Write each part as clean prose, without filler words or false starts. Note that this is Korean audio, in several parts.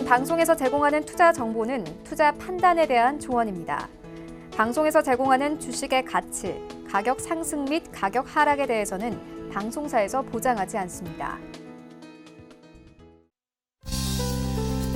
본 방송에서 제공하는 투자 정보는 투자 판단에 대한 조언입니다. 방송에서 제공하는 주식의 가치, 가격 상승 및 가격 하락에 대해서는 방송사에서 보장하지 않습니다.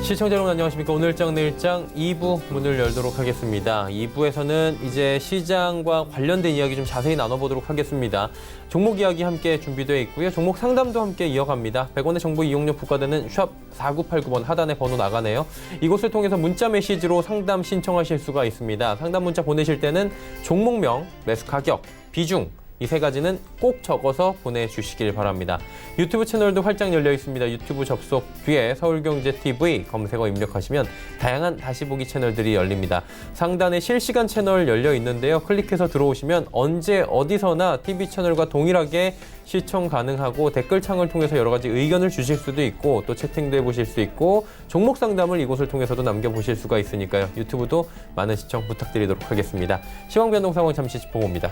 시청자 여러분 안녕하십니까. 오늘장 내일장 2부 문을 열도록 하겠습니다. 2부에서는 이제 시장과 관련된 이야기 좀 자세히 나눠보도록 하겠습니다. 종목 이야기 함께 준비되어 있고요. 종목 상담도 함께 이어갑니다. 100원의 정보 이용료 부과되는 샵 4989번 하단에 번호 나가네요. 이곳을 통해서 문자 메시지로 상담 신청하실 수가 있습니다. 상담 문자 보내실 때는 종목명, 매수 가격, 비중 이 세 가지는 꼭 적어서 보내주시길 바랍니다. 유튜브 채널도 활짝 열려 있습니다. 유튜브 접속 뒤에 서울경제TV 검색어 입력하시면 다양한 다시 보기 채널들이 열립니다. 상단에 실시간 채널 열려 있는데요. 클릭해서 들어오시면 언제 어디서나 TV 채널과 동일하게 시청 가능하고 댓글창을 통해서 여러 가지 의견을 주실 수도 있고 또 채팅도 해보실 수 있고 종목 상담을 이곳을 통해서도 남겨보실 수가 있으니까요. 유튜브도 많은 시청 부탁드리도록 하겠습니다. 시황 변동 상황 잠시 짚어봅니다.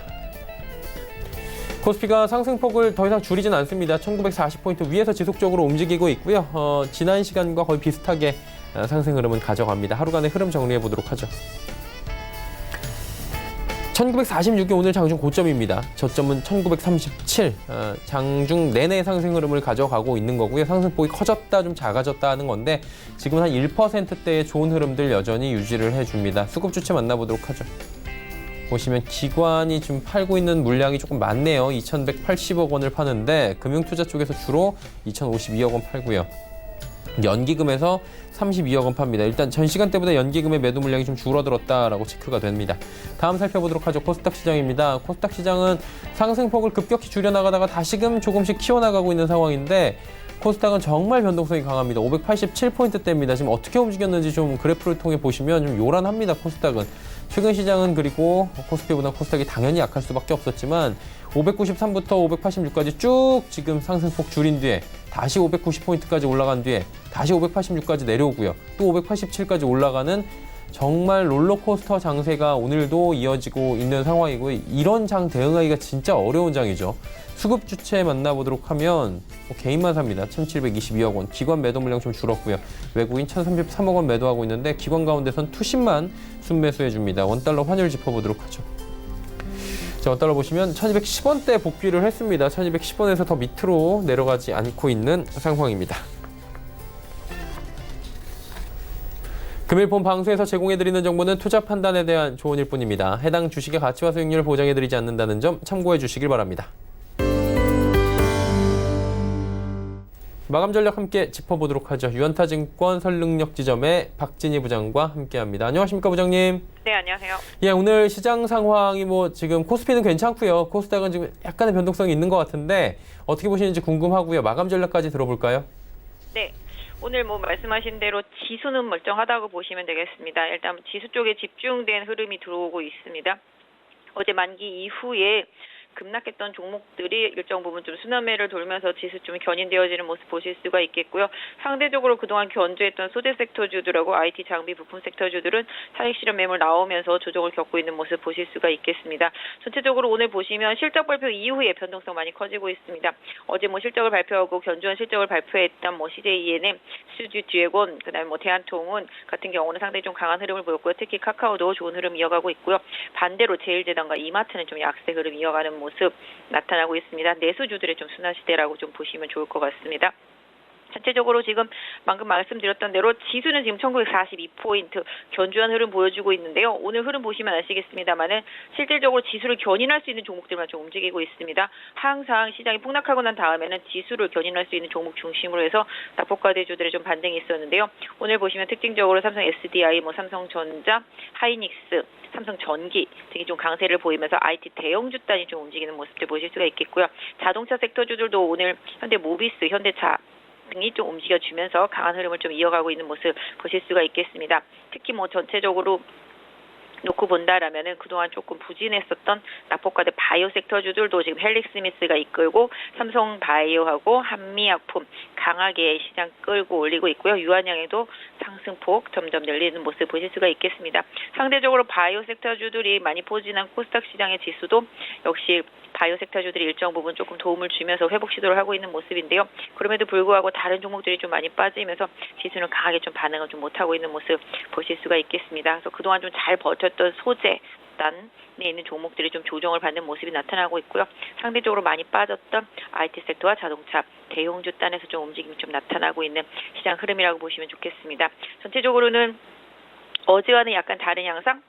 코스피가 상승폭을 더 이상 줄이진 않습니다. 1940포인트 위에서 지속적으로 움직이고 있고요. 지난 시간과 거의 비슷하게 상승 흐름은 가져갑니다. 하루간의 흐름 정리해 보도록 하죠. 1946이 오늘 장중 고점입니다. 저점은 1937. 장중 내내 상승 흐름을 가져가고 있는 거고요. 상승폭이 커졌다 좀 작아졌다 하는 건데 지금은 한 1%대의 좋은 흐름들 여전히 유지를 해줍니다. 수급 주체 만나보도록 하죠. 보시면 기관이 지금 팔고 있는 물량이 조금 많네요. 2,180억 원을 파는데 금융투자 쪽에서 주로 2,052억 원 팔고요. 연기금에서 32억 원 팝니다. 일단 전 시간대보다 연기금의 매도 물량이 좀 줄어들었다라고 체크가 됩니다. 다음 살펴보도록 하죠. 코스닥 시장입니다. 코스닥 시장은 상승폭을 급격히 줄여나가다가 다시금 조금씩 키워나가고 있는 상황인데 코스닥은 정말 변동성이 강합니다. 587포인트대입니다. 지금 어떻게 움직였는지 좀 그래프를 통해 보시면 좀 요란합니다. 코스닥은. 최근 시장은 그리고 코스피보다 코스닥이 당연히 약할 수밖에 없었지만 593부터 586까지 쭉 지금 상승폭 줄인 뒤에 다시 590포인트까지 올라간 뒤에 다시 586까지 내려오고요. 또 587까지 올라가는 정말 롤러코스터 장세가 오늘도 이어지고 있는 상황이고 이런 장 대응하기가 진짜 어려운 장이죠. 수급 주체 만나보도록 하면 개인만 삽니다. 1,722억 원. 기관 매도 물량 좀 줄었고요. 외국인 1,033억 원 매도하고 있는데 기관 가운데선 투신만 순매수해줍니다. 원달러 환율 짚어보도록 하죠. 자, 원달러 보시면 1,210원대 복귀를 했습니다. 1,210원에서 더 밑으로 내려가지 않고 있는 상황입니다. 금일 본 방송에서 제공해드리는 정보는 투자 판단에 대한 조언일 뿐입니다. 해당 주식의 가치와 수익률을 보장해드리지 않는다는 점 참고해 주시길 바랍니다. 마감 전략 함께 짚어보도록 하죠. 유한타증권 설능력지점의 박진희 부장과 함께합니다. 안녕하십니까, 부장님? 네, 안녕하세요. 예, 오늘 시장 상황이 지금 코스피는 괜찮고요. 코스닥은 지금 약간의 변동성이 있는 것 같은데 어떻게 보시는지 궁금하고요. 마감 전략까지 들어볼까요? 네. 오늘 말씀하신 대로 지수는 멀쩡하다고 보시면 되겠습니다. 일단 지수 쪽에 집중된 흐름이 들어오고 있습니다. 어제 만기 이후에 급락했던 종목들이 일정 부분 좀 순환매를 돌면서 지수 좀 견인되어지는 모습 보실 수가 있겠고요. 상대적으로 그동안 견조했던 소재 섹터주들하고 IT 장비 부품 섹터주들은 차익 실현 매물 나오면서 조정을 겪고 있는 모습 보실 수가 있겠습니다. 전체적으로 오늘 보시면 실적 발표 이후에 변동성 많이 커지고 있습니다. 어제 실적을 발표하고 견조한 실적을 발표했던 CJENM, 수주 드래곤, 그다음에 대한통운 같은 경우는 상당히 좀 강한 흐름을 보였고요. 특히 카카오도 좋은 흐름 이어가고 있고요. 반대로 제일제당과 이마트는 좀 약세 흐름 이어가는 모습 나타나고 있습니다. 내수주들의 좀 순환 시대라고 좀 보시면 좋을 것 같습니다. 전체적으로 지금 방금 말씀드렸던 대로 지수는 지금 1942포인트 견조한 흐름 보여주고 있는데요. 오늘 흐름 보시면 아시겠습니다만은 실질적으로 지수를 견인할 수 있는 종목들만 좀 움직이고 있습니다. 항상 시장이 폭락하고 난 다음에는 지수를 견인할 수 있는 종목 중심으로 해서 낙폭과대주들의 좀 반등이 있었는데요. 오늘 보시면 특징적으로 삼성 SDI, 삼성전자, 하이닉스, 삼성전기 등이 좀 강세를 보이면서 IT 대형주 단이 좀 움직이는 모습들 보실 수가 있겠고요. 자동차 섹터주들도 오늘 현대모비스, 현대차 등이 좀 움직여주면서 강한 흐름을 좀 이어가고 있는 모습 보실 수가 있겠습니다. 특히 전체적으로 놓고 본다라면은 그동안 조금 부진했었던 낙폭과대 바이오 섹터주들도 지금 헬릭스미스가 이끌고 삼성바이오하고 한미약품 강하게 시장 끌고 올리고 있고요. 유한양에도 상승폭 점점 늘리는 모습 보실 수가 있겠습니다. 상대적으로 바이오 섹터주들이 많이 포진한 코스닥 시장의 지수도 역시 바이오 섹터주들이 일정 부분 조금 도움을 주면서 회복 시도를 하고 있는 모습인데요. 그럼에도 불구하고 다른 종목들이 좀 많이 빠지면서 지수는 강하게 좀 반응을 좀 못하고 있는 모습 보실 수가 있겠습니다. 그래서 그동안 좀 잘 버텼던 소재 단에 있는 종목들이 좀 조정을 받는 모습이 나타나고 있고요. 상대적으로 많이 빠졌던 IT 섹터와 자동차, 대형주 단에서 좀 움직임이 좀 나타나고 있는 시장 흐름이라고 보시면 좋겠습니다. 전체적으로는 어제와는 약간 다른 양상,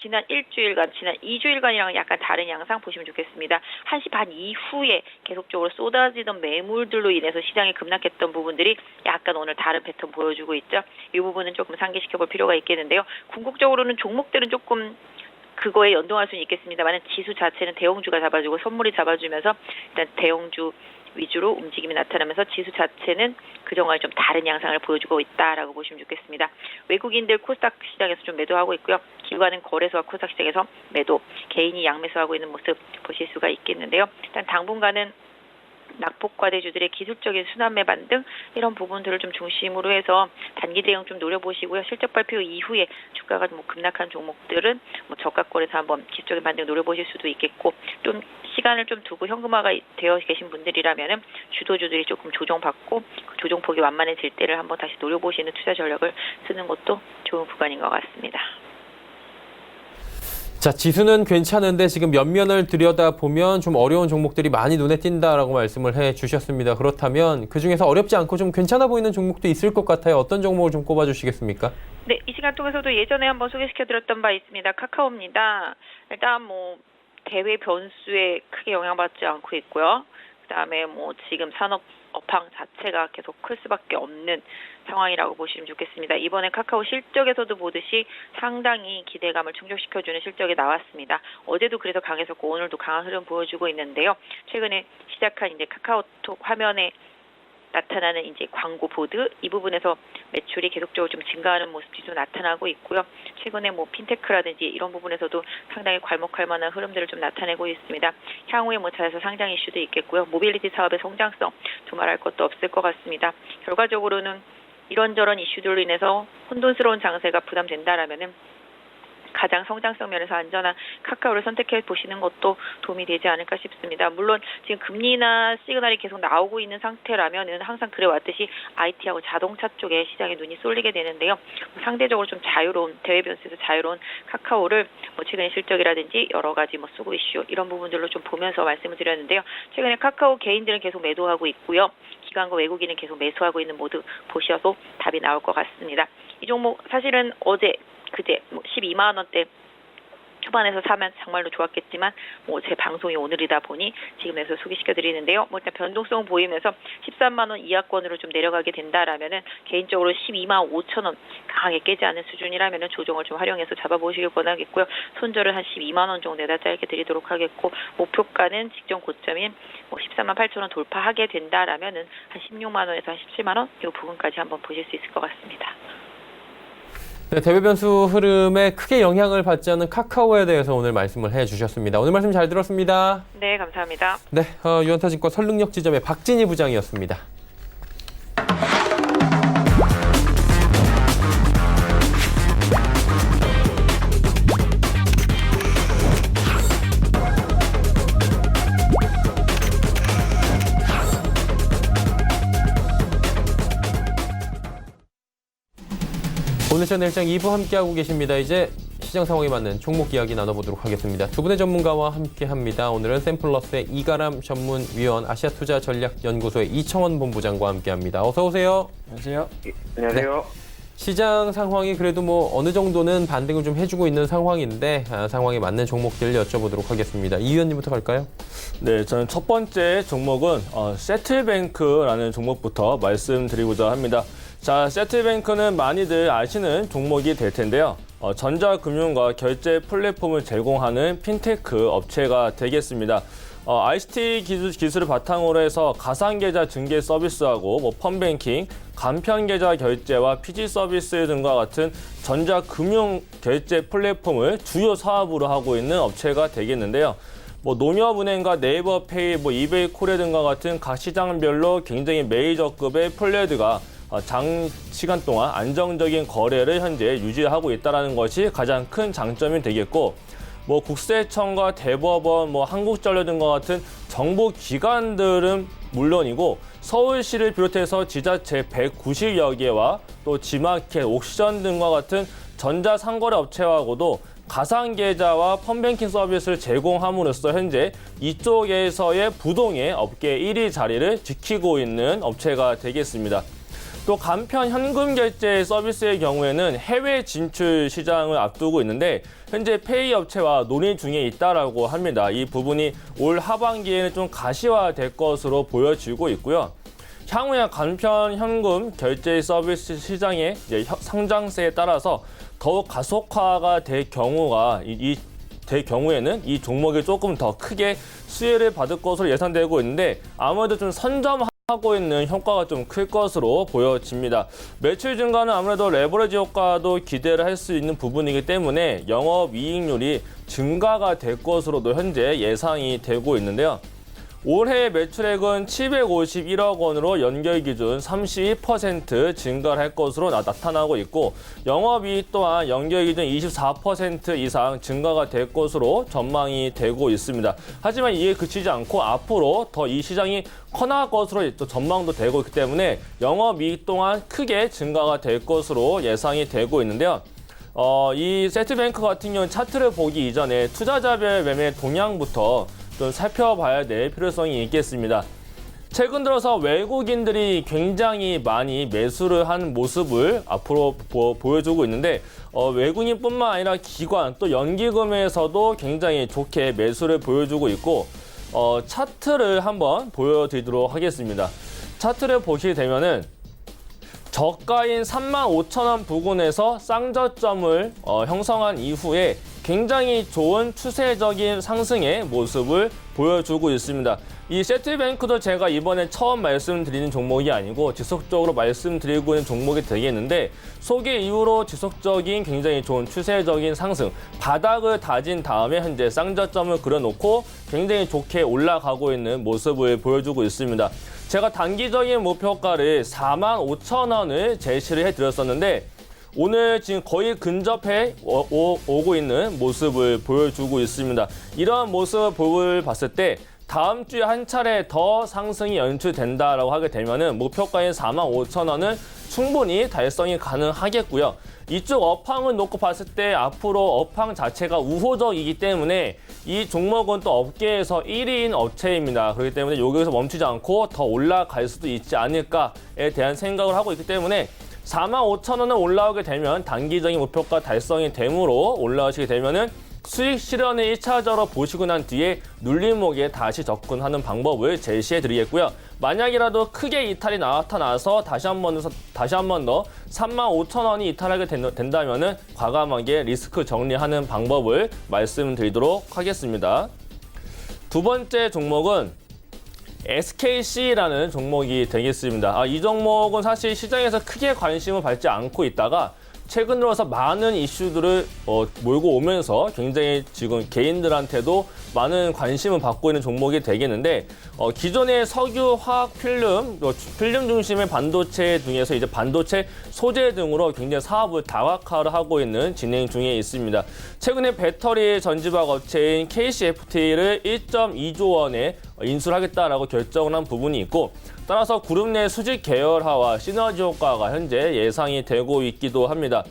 지난 일주일간, 지난 2주일간이랑 약간 다른 양상 보시면 좋겠습니다. 1시 반 이후에 계속적으로 쏟아지던 매물들로 인해서 시장이 급락했던 부분들이 약간 오늘 다른 패턴 보여주고 있죠. 이 부분은 조금 상기시켜 볼 필요가 있겠는데요. 궁극적으로는 종목들은 조금 그거에 연동할 수는 있겠습니다만 지수 자체는 대형주가 잡아주고 선물이 잡아주면서 일단 대형주 위주로 움직임이 나타나면서 지수 자체는 그동안 좀 다른 양상을 보여주고 있다라고 보시면 좋겠습니다. 외국인들 코스닥 시장에서 좀 매도하고 있고요. 기관은 거래소와 코스닥 시장에서 매도, 개인이 양매수하고 있는 모습 보실 수가 있겠는데요. 일단 당분간은 낙폭과대주들의 기술적인 순환매 반등 이런 부분들을 좀 중심으로 해서 단기 대응 좀 노려보시고요. 실적 발표 이후에 주가가 뭐 급락한 종목들은 뭐 저가권에서 한번 기술적인 반등 노려보실 수도 있겠고 좀 시간을 좀 두고 현금화가 되어 계신 분들이라면은 주도주들이 조금 조정받고 그 조정폭이 완만해질 때를 한번 다시 노려보시는 투자 전략을 쓰는 것도 좋은 구간인 것 같습니다. 자, 지수는 괜찮은데 지금 면면을 들여다보면 좀 어려운 종목들이 많이 눈에 띈다라고 말씀을 해 주셨습니다. 그렇다면 그중에서 어렵지 않고 좀 괜찮아 보이는 종목도 있을 것 같아요. 어떤 종목을 좀 꼽아주시겠습니까? 네, 이 시간 통해서도 예전에 한번 소개시켜드렸던 바 있습니다. 카카오입니다. 일단 뭐 대외 변수에 크게 영향받지 않고 있고요. 그다음에 뭐 지금 산업 업황 자체가 계속 클 수밖에 없는 상황이라고 보시면 좋겠습니다. 이번에 카카오 실적에서도 보듯이 상당히 기대감을 충족시켜주는 실적이 나왔습니다. 어제도 그래서 강했었고 오늘도 강한 흐름 보여주고 있는데요. 최근에 시작한 이제 카카오톡 화면에 나타나는 이제 광고 보드 이 부분에서 매출이 계속적으로 좀 증가하는 모습이 나타나고 있고요. 최근에 뭐 핀테크라든지 이런 부분에서도 상당히 괄목할 만한 흐름들을 좀 나타내고 있습니다. 향후에 뭐 자회사 상장 이슈도 있겠고요. 모빌리티 사업의 성장성 두말할 것도 없을 것 같습니다. 결과적으로는 이런저런 이슈들로 인해서 혼돈스러운 장세가 부담된다라면은 가장 성장성 면에서 안전한 카카오를 선택해 보시는 것도 도움이 되지 않을까 싶습니다. 물론 지금 금리나 시그널이 계속 나오고 있는 상태라면은 항상 그래왔듯이 IT하고 자동차 쪽에 시장에 눈이 쏠리게 되는데요. 상대적으로 좀 자유로운 대외 변수에서 자유로운 카카오를 뭐 최근의 실적이라든지 여러 가지 뭐 수구 이슈 이런 부분들로 좀 보면서 말씀을 드렸는데요. 최근에 카카오 개인들은 계속 매도하고 있고요. 기관과 외국인은 계속 매수하고 있는 모두 보셔서 답이 나올 것 같습니다. 이 종목 사실은 그제 12만 원대 초반에서 사면 정말로 좋았겠지만 뭐 제 방송이 오늘이다 보니 지금에서 소개시켜드리는데요. 뭐 일단 변동성 보이면서 13만 원 이하권으로 좀 내려가게 된다라면은 개인적으로 12만 5천 원 강하게 깨지 않는 수준이라면은 조정을 좀 활용해서 잡아보시길 권하겠고요. 손절은 한 12만 원 정도에다 짧게 드리도록 하겠고 목표가는 직전 고점인 뭐 13만 8천 원 돌파하게 된다라면은 한 16만 원에서 한 17만 원 이 부분까지 한번 보실 수 있을 것 같습니다. 네, 대외 변수 흐름에 크게 영향을 받지 않는 카카오에 대해서 오늘 말씀을 해주셨습니다. 오늘 말씀 잘 들었습니다. 네, 감사합니다. 네, 유한타증권 설릉역 지점의 박진희 부장이었습니다. 오늘 시간 일정 2부 함께하고 계십니다. 이제 시장 상황에 맞는 종목 이야기 나눠보도록 하겠습니다. 두 분의 전문가와 함께합니다. 오늘은 샘플러스의 이가람 전문위원, 아시아투자전략연구소의 이청원 본부장과 함께합니다. 어서 오세요. 안녕하세요. 안녕하세요. 네. 시장 상황이 그래도 뭐 어느 정도는 반등을 좀 해주고 있는 상황인데 상황에 맞는 종목들 여쭤보도록 하겠습니다. 이 위원님부터 갈까요? 네, 저는 첫 번째 종목은 세틀뱅크라는 종목부터 말씀드리고자 합니다. 자, 세틀뱅크는 많이들 아시는 종목이 될 텐데요. 전자금융과 결제 플랫폼을 제공하는 핀테크 업체가 되겠습니다. ICT 기술을 바탕으로 해서 가상계좌 증개 서비스하고 펀뱅킹, 간편계좌 결제와 피지 서비스 등과 같은 전자금융 결제 플랫폼을 주요 사업으로 하고 있는 업체가 되겠는데요. 농협은행과 네이버페이, 이베이 코리아 등과 같은 각 시장별로 굉장히 메이저급의 플레이드가 장시간 동안 안정적인 거래를 현재 유지하고 있다는 것이 가장 큰 장점이 되겠고, 국세청과 대법원, 한국전력 등과 같은 정부 기관들은 물론이고 서울시를 비롯해서 지자체 190여 개와 또 지마켓, 옥션 등과 같은 전자상거래 업체하고도 가상계좌와 펀뱅킹 서비스를 제공함으로써 현재 이쪽에서의 부동의 업계 1위 자리를 지키고 있는 업체가 되겠습니다. 또 간편 현금 결제 서비스의 경우에는 해외 진출 시장을 앞두고 있는데 현재 페이 업체와 논의 중에 있다라고 합니다. 이 부분이 올 하반기에는 좀 가시화될 것으로 보여지고 있고요. 향후에 간편 현금 결제 서비스 시장의 성장세에 따라서 더욱 가속화가 될 경우가 될 경우에는 이 종목이 조금 더 크게 수혜를 받을 것으로 예상되고 있는데 아무래도 좀 선점하고 있는 효과가 좀 클 것으로 보여집니다. 매출 증가는 아무래도 레버리지 효과도 기대를 할 수 있는 부분이기 때문에 영업이익률이 증가가 될 것으로도 현재 예상이 되고 있는데요. 올해 매출액은 751억 원으로 연결 기준 32% 증가를 할 것으로 나타나고 있고 영업이익 또한 연결 기준 24% 이상 증가가 될 것으로 전망이 되고 있습니다. 하지만 이에 그치지 않고 앞으로 더 이 시장이 커나갈 것으로 또 전망도 되고 있기 때문에 영업이익 또한 크게 증가가 될 것으로 예상이 되고 있는데요. 이 세트뱅크 같은 경우는 차트를 보기 이전에 투자자별 매매 동향부터 좀 살펴봐야 될 필요성이 있겠습니다. 최근 들어서 외국인들이 굉장히 많이 매수를 하는 모습을 앞으로 보여주고 있는데 외국인뿐만 아니라 기관 또 연기금에서도 굉장히 좋게 매수를 보여주고 있고 차트를 한번 보여드리도록 하겠습니다. 차트를 보시게 되면은 저가인 35,000원 부근에서 쌍저점을 형성한 이후에 굉장히 좋은 추세적인 상승의 모습을 보여주고 있습니다. 이 세트뱅크도 제가 이번에 처음 말씀드리는 종목이 아니고 지속적으로 말씀드리고 있는 종목이 되겠는데 소개 이후로 지속적인 굉장히 좋은 추세적인 상승, 바닥을 다진 다음에 현재 쌍저점을 그려놓고 굉장히 좋게 올라가고 있는 모습을 보여주고 있습니다. 제가 단기적인 목표가를 45,000원을 제시를 해드렸었는데 오늘 지금 거의 근접해 오고 있는 모습을 보여주고 있습니다. 이러한 모습을 봤을 때 다음 주에 한 차례 더 상승이 연출된다라고 하게 되면은 목표가인 45,000원은 충분히 달성이 가능하겠고요. 이쪽 업황을 놓고 봤을 때 앞으로 업황 자체가 우호적이기 때문에 이 종목은 또 업계에서 1위인 업체입니다. 그렇기 때문에 여기서 멈추지 않고 더 올라갈 수도 있지 않을까에 대한 생각을 하고 있기 때문에 45,000원을 올라오게 되면 단기적인 목표가 달성이 되므로 올라오시게 되면은 수익 실현을 1차적으로 보시고 난 뒤에 눌림목에 다시 접근하는 방법을 제시해 드리겠고요. 만약이라도 크게 이탈이 나타나서 다시 한 번 더 35,000원이 이탈하게 된다면은 과감하게 리스크 정리하는 방법을 말씀드리도록 하겠습니다. 두 번째 종목은 SKC라는 종목이 되겠습니다. 이 종목은 사실 시장에서 크게 관심을 받지 않고 있다가 최근 들어서 많은 이슈들을 몰고 오면서 굉장히 지금 개인들한테도 많은 관심을 받고 있는 종목이 되겠는데 기존의 석유, 화학, 필름, 필름 중심의 반도체 등에서 이제 반도체 소재 등으로 굉장히 사업을 다각화를 하고 있는 진행 중에 있습니다. 최근에 배터리 전지박 업체인 KCFT를 1.2조 원에 인수를 하겠다라고 결정을 한 부분이 있고 따라서 그룹 내 수직 계열화와 시너지 효과가 현재 예상이 되고 있기도 합니다.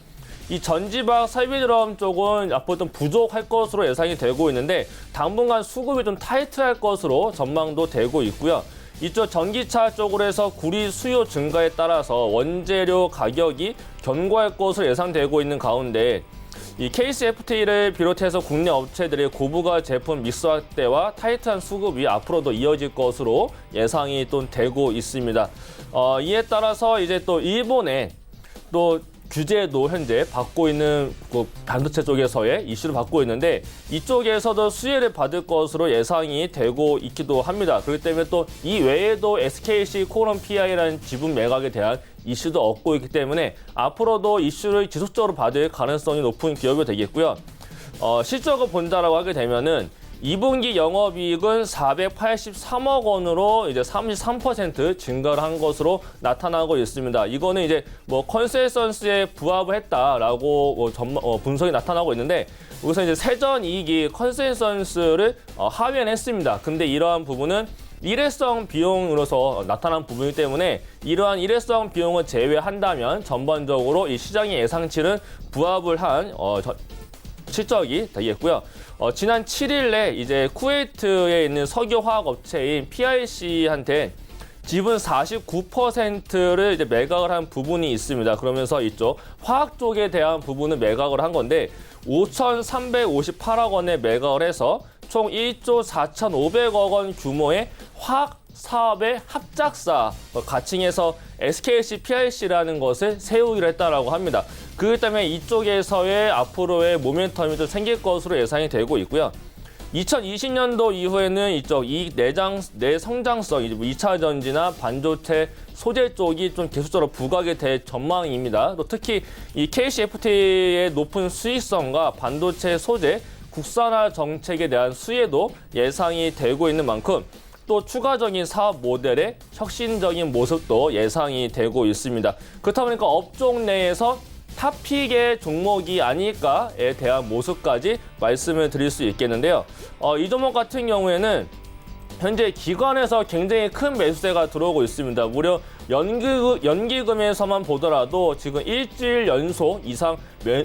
이 전지박 설비 드럼 쪽은 앞으로 좀 부족할 것으로 예상이 되고 있는데 당분간 수급이 좀 타이트할 것으로 전망도 되고 있고요. 이쪽 전기차 쪽으로 해서 구리 수요 증가에 따라서 원재료 가격이 견고할 것으로 예상되고 있는 가운데 이 KCFT를 비롯해서 국내 업체들의 고부가 제품 믹스 확대와 타이트한 수급이 앞으로도 이어질 것으로 예상이 또 되고 있습니다. 이에 따라서 이제 또 일본에 또 규제도 현재 받고 있는 그 반도체 쪽에서의 이슈를 받고 있는데 이쪽에서도 수혜를 받을 것으로 예상이 되고 있기도 합니다. 그렇기 때문에 또 이 외에도 SKC 코론 PI라는 지분 매각에 대한 이슈도 얻고 있기 때문에 앞으로도 이슈를 지속적으로 받을 가능성이 높은 기업이 되겠고요. 실적을 본다라고 하게 되면은 2분기 영업이익은 483억 원으로 이제 33% 증가를 한 것으로 나타나고 있습니다. 이거는 이제 뭐 컨센서스에 부합을 했다라고 분석이 나타나고 있는데 여기서 이제 세전 이익이 컨센서스를 하회했습니다. 근데 이러한 부분은 일회성 비용으로서 나타난 부분이기 때문에 이러한 일회성 비용을 제외한다면 전반적으로 이 시장의 예상치는 부합을 한 실적이 되겠고요. 지난 7일에 이제 쿠웨이트에 있는 석유화학 업체인 PIC한테 지분 49%를 이제 매각을 한 부분이 있습니다. 그러면서 이쪽 화학 쪽에 대한 부분을 매각을 한 건데 5,358억 원에 매각을 해서 총 1조 4,500억 원 규모의 화학 사업의 합작사 가칭해서 SKC PIC라는 것을 세우기로 했다라고 합니다. 그렇기 때문에 이쪽에서의 앞으로의 모멘텀이 좀 생길 것으로 예상이 되고 있고요. 2020년도 이후에는 이쪽 이익 내성장성, 2차 전지나 반도체 소재 쪽이 좀 계속적으로 부각이 될 전망입니다. 또 특히 이 KCFT의 높은 수익성과 반도체 소재 국산화 정책에 대한 수혜도 예상이 되고 있는 만큼 또 추가적인 사업 모델의 혁신적인 모습도 예상이 되고 있습니다. 그렇다 보니까 업종 내에서 탑픽의 종목이 아닐까에 대한 모습까지 말씀을 드릴 수 있겠는데요. 이 종목 같은 경우에는 현재 기관에서 굉장히 큰 매수세가 들어오고 있습니다. 무려 연기금에서만 보더라도 지금 일주일 연속 이상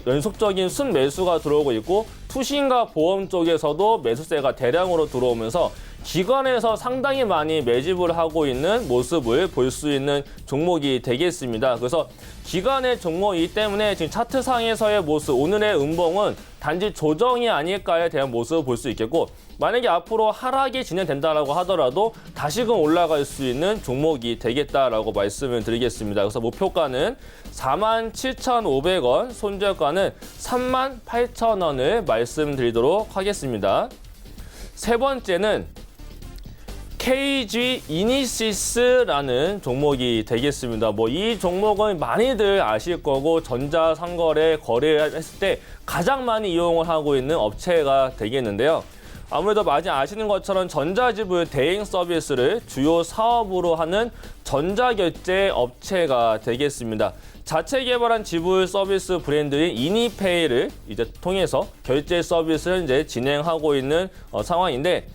연속적인 순매수가 들어오고 있고 투신과 보험 쪽에서도 매수세가 대량으로 들어오면서 기관에서 상당히 많이 매집을 하고 있는 모습을 볼 수 있는 종목이 되겠습니다. 그래서 기관의 종목이기 때문에 지금 차트상에서의 모습, 오늘의 음봉은 단지 조정이 아닐까에 대한 모습을 볼 수 있겠고 만약에 앞으로 하락이 진행된다라고 하더라도 다시금 올라갈 수 있는 종목이 되겠다라고 말씀을 드리겠습니다. 그래서 목표가는 47,500원, 손절가는 38,000원을 말씀드리도록 하겠습니다. 세 번째는 KG 이니시스라는 종목이 되겠습니다. 이 종목은 많이들 아실 거고 전자상거래 거래를 했을 때 가장 많이 이용을 하고 있는 업체가 되겠는데요. 아무래도 많이 아시는 것처럼 전자지불 대행 서비스를 주요 사업으로 하는 전자결제 업체가 되겠습니다. 자체 개발한 지불 서비스 브랜드인 이니페이를 이제 통해서 결제 서비스를 현재 진행하고 있는 상황인데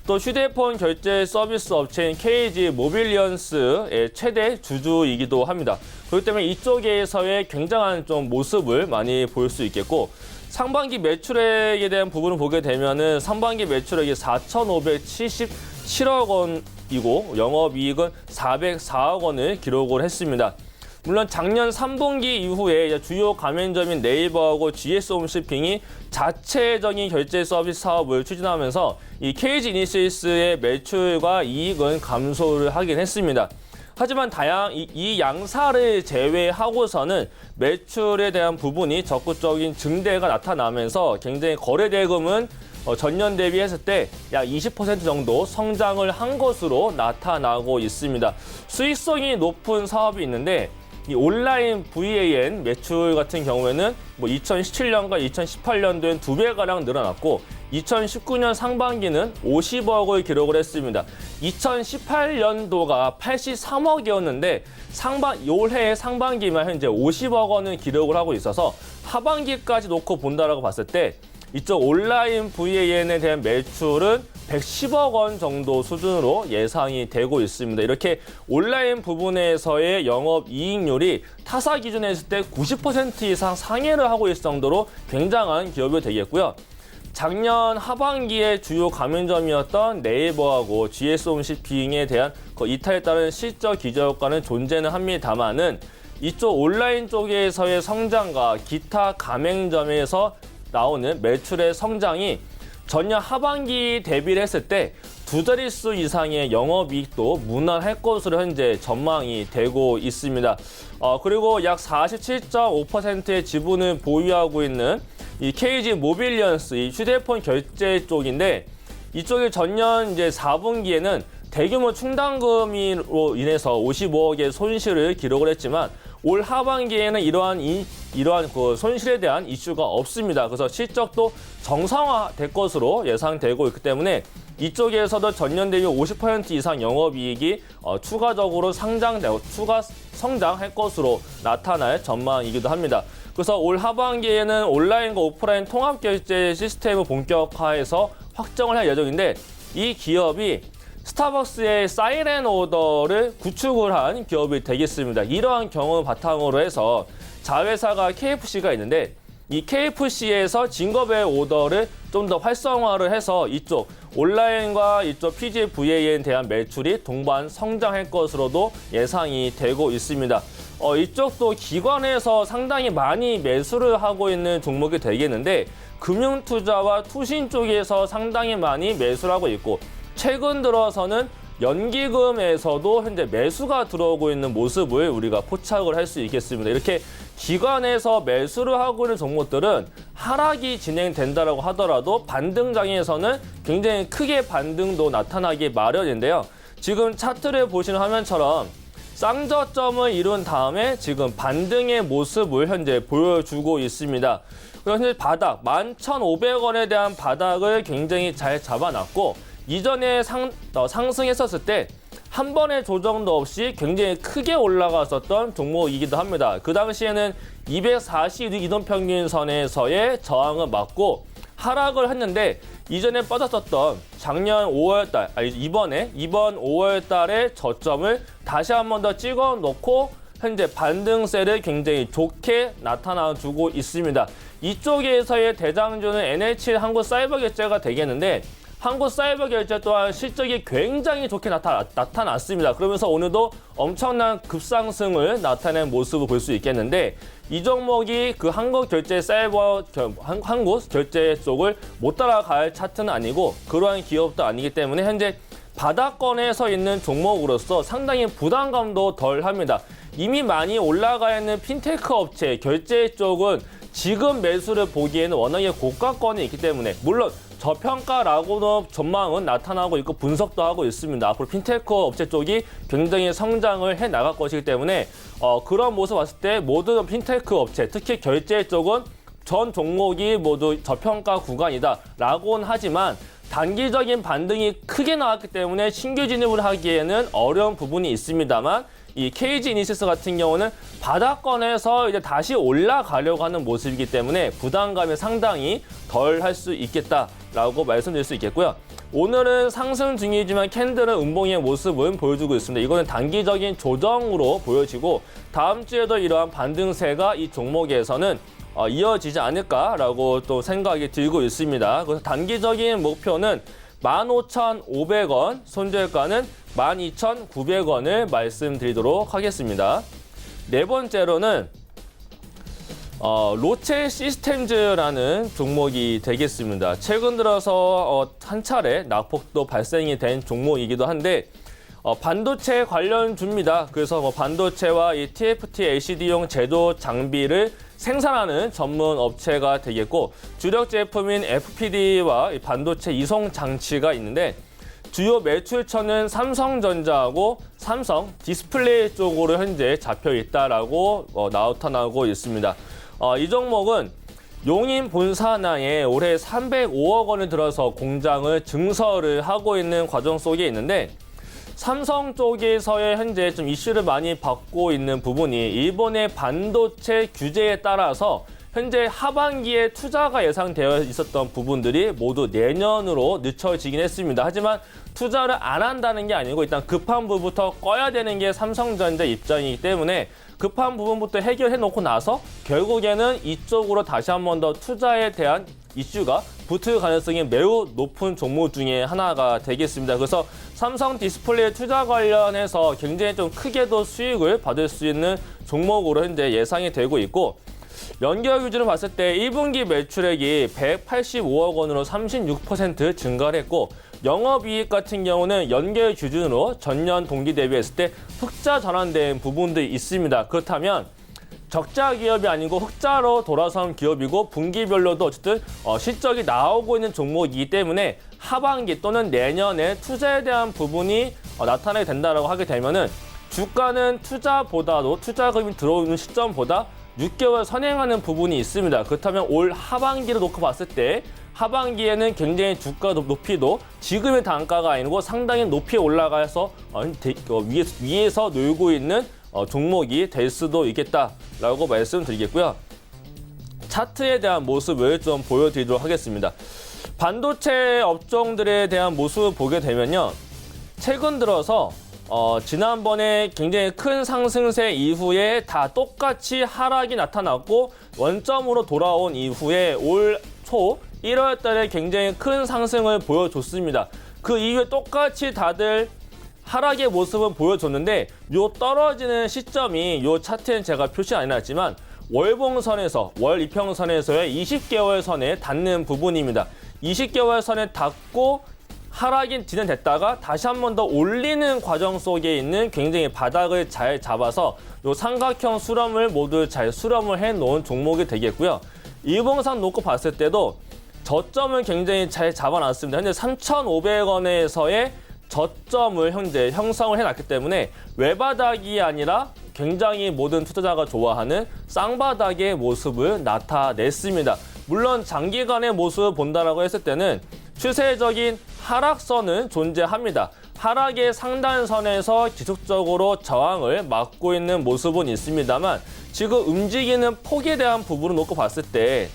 또 휴대폰 결제 서비스 업체인 KG 모빌리언스의 최대 주주이기도 합니다. 그렇기 때문에 이쪽에서의 굉장한 좀 모습을 많이 볼 수 있겠고 상반기 매출액에 대한 부분을 보게 되면은 상반기 매출액이 4,577억 원이고 영업이익은 404억 원을 기록을 했습니다. 물론 작년 3분기 이후에 주요 가맹점인 네이버하고 GS홈쇼핑이 자체적인 결제 서비스 사업을 추진하면서 이 KG 이니시스의 매출과 이익은 감소를 하긴 했습니다. 하지만 이 양사를 제외하고서는 매출에 대한 부분이 적극적인 증대가 나타나면서 굉장히 거래 대금은 전년 대비했을 때 약 20% 정도 성장을 한 것으로 나타나고 있습니다. 수익성이 높은 사업이 있는데 이 온라인 VAN 매출 같은 경우에는 2017년과 2018년도엔 2배가량 늘어났고 2019년 상반기는 50억을 기록을 했습니다. 2018년도가 83억이었는데 올해 상반기만 현재 50억 원을 기록을 하고 있어서 하반기까지 놓고 본다라고 봤을 때 이쪽 온라인 VAN에 대한 매출은 110억 원 정도 수준으로 예상이 되고 있습니다. 이렇게 온라인 부분에서의 영업이익률이 타사 기준에 했을 때 90% 이상 상회를 하고 있을 정도로 굉장한 기업이 되겠고요. 작년 하반기에 주요 가맹점이었던 네이버하고 GS홈쇼핑에 대한 이탈에 따른 실적 기저효과는 존재는 합니다만은 이쪽 온라인 쪽에서의 성장과 기타 가맹점에서 나오는 매출의 성장이 전년 하반기 대비를 했을 때 두 자릿수 이상의 영업이익도 무난할 것으로 현재 전망이 되고 있습니다. 그리고 약 47.5%의 지분을 보유하고 있는 이 KG 모빌리언스, 이 휴대폰 결제 쪽인데, 이쪽이 전년 이제 4분기에는 대규모 충당금으로 인해서 55억의 손실을 기록을 했지만, 올 하반기에는 이러한 그 손실에 대한 이슈가 없습니다. 그래서 실적도 정상화될 것으로 예상되고 있기 때문에 이쪽에서도 전년 대비 50% 이상 영업이익이 추가적으로 추가 성장할 것으로 나타날 전망이기도 합니다. 그래서 올 하반기에는 온라인과 오프라인 통합 결제 시스템을 본격화해서 확정을 할 예정인데, 이 기업이 스타벅스의 사이렌 오더를 구축을 한 기업이 되겠습니다. 이러한 경험을 바탕으로 해서 자회사가 KFC가 있는데, 이 KFC에서 징거벨 오더를 좀 더 활성화를 해서 이쪽 온라인과 이쪽 PGVA에 대한 매출이 동반 성장할 것으로도 예상이 되고 있습니다. 이쪽도 기관에서 상당히 많이 매수를 하고 있는 종목이 되겠는데, 금융투자와 투신 쪽에서 상당히 많이 매수를 하고 있고, 최근 들어서는 연기금에서도 현재 매수가 들어오고 있는 모습을 우리가 포착을 할 수 있겠습니다. 이렇게 기관에서 매수를 하고 있는 종목들은 하락이 진행된다라고 하더라도 반등장에서는 굉장히 크게 반등도 나타나기 마련인데요. 지금 차트를 보시는 화면처럼 쌍저점을 이룬 다음에 지금 반등의 모습을 현재 보여주고 있습니다. 현재 바닥 11,500원에 대한 바닥을 굉장히 잘 잡아놨고, 이전에 상승했었을 때 한 번의 조정도 없이 굉장히 크게 올라갔었던 종목이기도 합니다. 그 당시에는 240 이동평균선에서의 저항을 맞고 하락을 했는데, 이전에 빠졌었던 작년 5월달, 이번 5월달의 저점을 다시 한 번 더 찍어 놓고 현재 반등세를 굉장히 좋게 나타나주고 있습니다. 이쪽에서의 대장주는 NH 한국사이버결제가 되겠는데, 한국사이버결제 또한 실적이 굉장히 좋게 나타났습니다. 그러면서 오늘도 엄청난 급상승을 나타낸 모습을 볼 수 있겠는데, 이 종목이 그 한국결제 쪽을 못 따라갈 차트는 아니고 그러한 기업도 아니기 때문에 현재 바닥권에 서 있는 종목으로서 상당히 부담감도 덜 합니다. 이미 많이 올라가 있는 핀테크 업체, 결제 쪽은 지금 매수를 보기에는 워낙에 고가권이 있기 때문에, 물론 저평가라고도 전망은 나타나고 있고 분석도 하고 있습니다. 앞으로 핀테크 업체 쪽이 굉장히 성장을 해 나갈 것이기 때문에 그런 모습 봤을 때 모든 핀테크 업체, 특히 결제 쪽은 전 종목이 모두 저평가 구간이다라고는 하지만 단기적인 반등이 크게 나왔기 때문에 신규 진입을 하기에는 어려운 부분이 있습니다만, 이 KG 이니시스 같은 경우는 바닥권에서 이제 다시 올라가려고 하는 모습이기 때문에 부담감이 상당히 덜 할 수 있겠다라고 말씀드릴 수 있겠고요. 오늘은 상승 중이지만 캔들은 음봉의 모습은 보여주고 있습니다. 이거는 단기적인 조정으로 보여지고, 다음 주에도 이러한 반등세가 이 종목에서는 이어지지 않을까라고 또 생각이 들고 있습니다. 그래서 단기적인 목표는 15,500원, 손절가는 12,900원을 말씀드리도록 하겠습니다. 네 번째로는 로체 시스템즈라는 종목이 되겠습니다. 최근 들어서 한 차례 낙폭도 발생이 된 종목이기도 한데, 반도체 관련주입니다. 그래서 반도체와 이 TFT LCD용 제조 장비를 생산하는 전문 업체가 되겠고, 주력 제품인 FPD와 반도체 이송 장치가 있는데, 주요 매출처는 삼성전자하고 삼성 디스플레이 쪽으로 현재 잡혀 있다라고 나타나고 있습니다. 이 종목은 용인 본사나에 올해 305억 원을 들어서 공장을 증설을 하고 있는 과정 속에 있는데, 삼성 쪽에서의 현재 좀 이슈를 많이 받고 있는 부분이 일본의 반도체 규제에 따라서 현재 하반기에 투자가 예상되어 있었던 부분들이 모두 내년으로 늦춰지긴 했습니다. 하지만 투자를 안 한다는 게 아니고 일단 급한 부분부터 꺼야 되는 게 삼성전자 입장이기 때문에 급한 부분부터 해결해 놓고 나서 결국에는 이쪽으로 다시 한 번 더 투자에 대한 이슈가 붙을 가능성이 매우 높은 종목 중에 하나가 되겠습니다. 그래서 삼성 디스플레이 투자 관련해서 굉장히 좀 크게도 수익을 받을 수 있는 종목으로 현재 예상이 되고 있고, 연결 기준으로 봤을 때 1분기 매출액이 185억 원으로 36% 증가를 했고, 영업이익 같은 경우는 연결 기준으로 전년 동기 대비했을 때 흑자 전환된 부분도 있습니다. 그렇다면 적자 기업이 아니고 흑자로 돌아선 기업이고 분기별로도 어쨌든 실적이 나오고 있는 종목이기 때문에 하반기 또는 내년에 투자에 대한 부분이 나타나게 된다라고 하게 되면은 주가는 투자보다도 투자금이 들어오는 시점보다 6개월 선행하는 부분이 있습니다. 그렇다면 올 하반기를 놓고 봤을 때 하반기에는 굉장히 주가 높이도 지금의 단가가 아니고 상당히 높이 올라가서 위에서 놀고 있는 종목이 될 수도 있겠다라고 말씀드리겠고요. 차트에 대한 모습을 좀 보여드리도록 하겠습니다. 반도체 업종들에 대한 모습을 보게 되면요. 최근 들어서 지난번에 굉장히 큰 상승세 이후에 다 똑같이 하락이 나타났고 원점으로 돌아온 이후에 올 초 1월 달에 굉장히 큰 상승을 보여줬습니다. 그 이후에 똑같이 다들 하락의 모습은 보여줬는데 요 떨어지는 시점이 요 차트엔 제가 표시 안 해놨지만 월봉선에서 월 이평선에서의 20개월 선에 닿는 부분입니다. 20개월 선에 닿고 하락이 진행됐다가 다시 한 번 더 올리는 과정 속에 있는 굉장히 바닥을 잘 잡아서 요 삼각형 수렴을 모두 잘 수렴을 해놓은 종목이 되겠고요. 일봉상 놓고 봤을 때도 저점을 굉장히 잘 잡아놨습니다. 현재 3,500원에서의 저점을 현재 형성을 해놨기 때문에 외바닥이 아니라 굉장히 모든 투자자가 좋아하는 쌍바닥의 모습을 나타냈습니다. 물론 장기간의 모습을 본다라고 했을 때는 추세적인 하락선은 존재합니다. 하락의 상단선에서 지속적으로 저항을 막고 있는 모습은 있습니다만 지금 움직이는 폭에 대한 부분을 놓고 봤을 때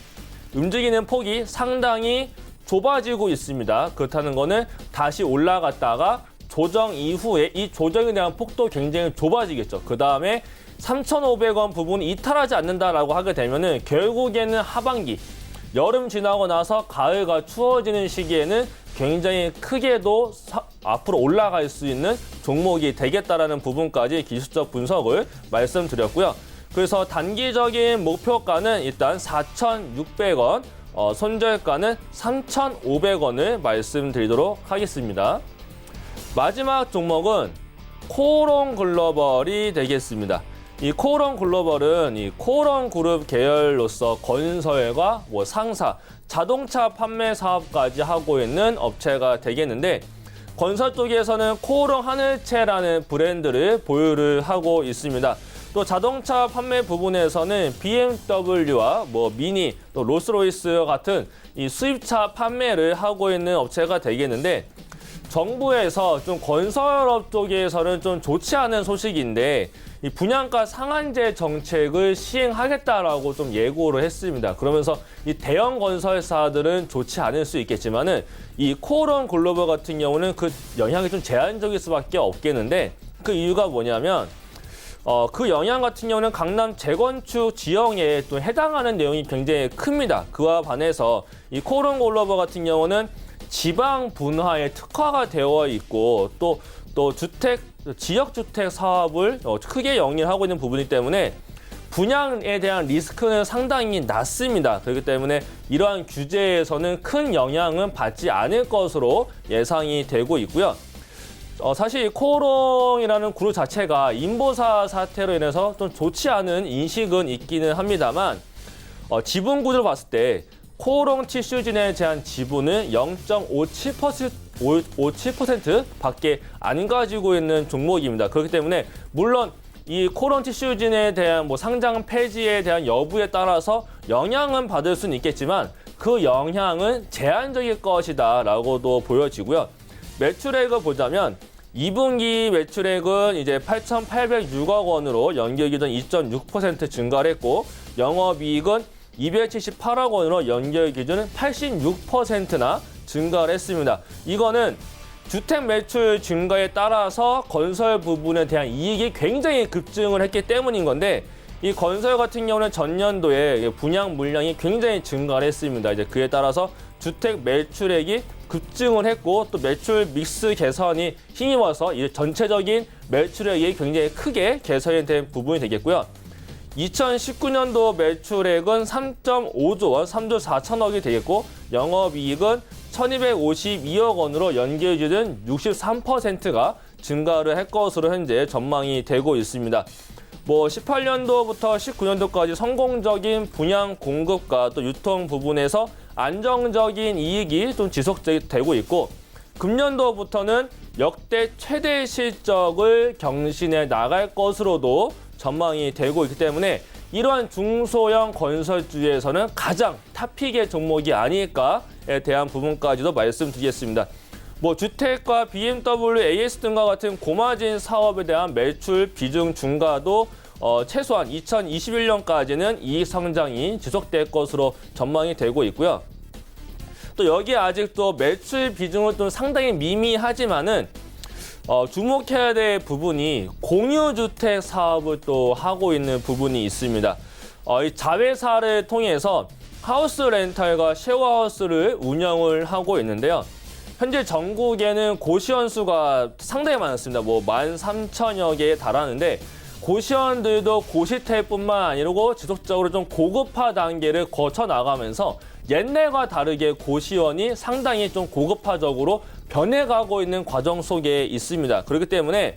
움직이는 폭이 상당히 좁아지고 있습니다. 그렇다는 거는 다시 올라갔다가 조정 이후에 이 조정에 대한 폭도 굉장히 좁아지겠죠. 그 다음에 3,500원 부분이 이탈하지 않는다라고 하게 되면은 결국에는 하반기 여름 지나고 나서 가을과 추워지는 시기에는 굉장히 크게도 앞으로 올라갈 수 있는 종목이 되겠다라는 부분까지 기술적 분석을 말씀드렸고요. 그래서 단기적인 목표가는 일단 4,600원, 손절가는 3,500원을 말씀드리도록 하겠습니다. 마지막 종목은 코오롱 글로벌이 되겠습니다. 이 코오롱 글로벌은 이 코오롱 그룹 계열로서 건설과 상사, 자동차 판매 사업까지 하고 있는 업체가 되겠는데 건설 쪽에서는 코오롱 하늘채라는 브랜드를 보유를 하고 있습니다. 또 자동차 판매 부분에서는 BMW와 미니, 또 롤스로이스 같은 이 수입차 판매를 하고 있는 업체가 되겠는데 정부에서 좀 건설업 쪽에서는 좀 좋지 않은 소식인데 이 분양가 상한제 정책을 시행하겠다라고 좀 예고를 했습니다. 그러면서 이 대형 건설사들은 좋지 않을 수 있겠지만은 이 코오롱 글로벌 같은 경우는 그 영향이 좀 제한적일 수밖에 없겠는데 그 이유가 뭐냐면 그 영향 같은 경우는 강남 재건축 지형에 또 해당하는 내용이 굉장히 큽니다. 그와 반해서 이 코오롱 글로벌 같은 경우는 지방 분화에 특화가 되어 있고 또 지역주택 사업을 크게 영위하고 있는 부분이기 때문에 분양에 대한 리스크는 상당히 낮습니다. 그렇기 때문에 이러한 규제에서는 큰 영향은 받지 않을 것으로 예상이 되고 있고요. 사실 코오롱이라는 그룹 자체가 인보사 사태로 인해서 좀 좋지 않은 인식은 있기는 합니다만 지분 구조를 봤을 때 코오롱 티슈진에 대한 지분은 0.57%밖에 안 가지고 있는 종목입니다. 그렇기 때문에 물론 이 코오롱 티슈진에 대한 상장 폐지에 대한 여부에 따라서 영향은 받을 수는 있겠지만 그 영향은 제한적일 것이다라고도 보여지고요. 매출액을 보자면 2분기 매출액은 이제 8,806억 원으로 연결 기준 2.6% 증가를 했고 영업이익은 278억 원으로 연결 기준은 86%나 증가를 했습니다. 이거는 주택 매출 증가에 따라서 건설 부분에 대한 이익이 굉장히 급증을 했기 때문인 건데 이 건설 같은 경우는 전년도에 분양 물량이 굉장히 증가를 했습니다. 이제 그에 따라서 주택 매출액이 급증을 했고 또 매출 믹스 개선이 힘입어서 이 전체적인 매출액이 굉장히 크게 개선이 된 부분이 되겠고요. 2019년도 매출액은 3.5조 원, 3조 4천억이 되겠고 영업이익은 1252억 원으로 연기 기준 63%가 증가를 할 것으로 현재 전망이 되고 있습니다. 18년도부터 19년도까지 성공적인 분양 공급과 또 유통 부분에서 안정적인 이익이 좀 지속되고 있고, 금년도부터는 역대 최대 실적을 경신해 나갈 것으로도 전망이 되고 있기 때문에 이러한 중소형 건설주에서는 가장 탑픽의 종목이 아닐까에 대한 부분까지도 말씀드리겠습니다. 주택과 BMW, AS 등과 같은 고마진 사업에 대한 매출 비중 증가도 최소한 2021년까지는 이익 성장이 지속될 것으로 전망이 되고 있고요. 또 여기에 아직도 매출 비중은 좀 상당히 미미하지만은 주목해야 될 부분이 공유주택 사업을 또 하고 있는 부분이 있습니다. 이 자회사를 통해서 하우스 렌탈과 쉐어하우스를 운영을 하고 있는데요. 현재 전국에는 고시원 수가 상당히 많았습니다. 13,000여 개에 달하는데, 고시원들도 고시텔뿐만 아니고 지속적으로 좀 고급화 단계를 거쳐 나가면서 옛날과 다르게 고시원이 상당히 좀 고급화적으로 변해가고 있는 과정 속에 있습니다. 그렇기 때문에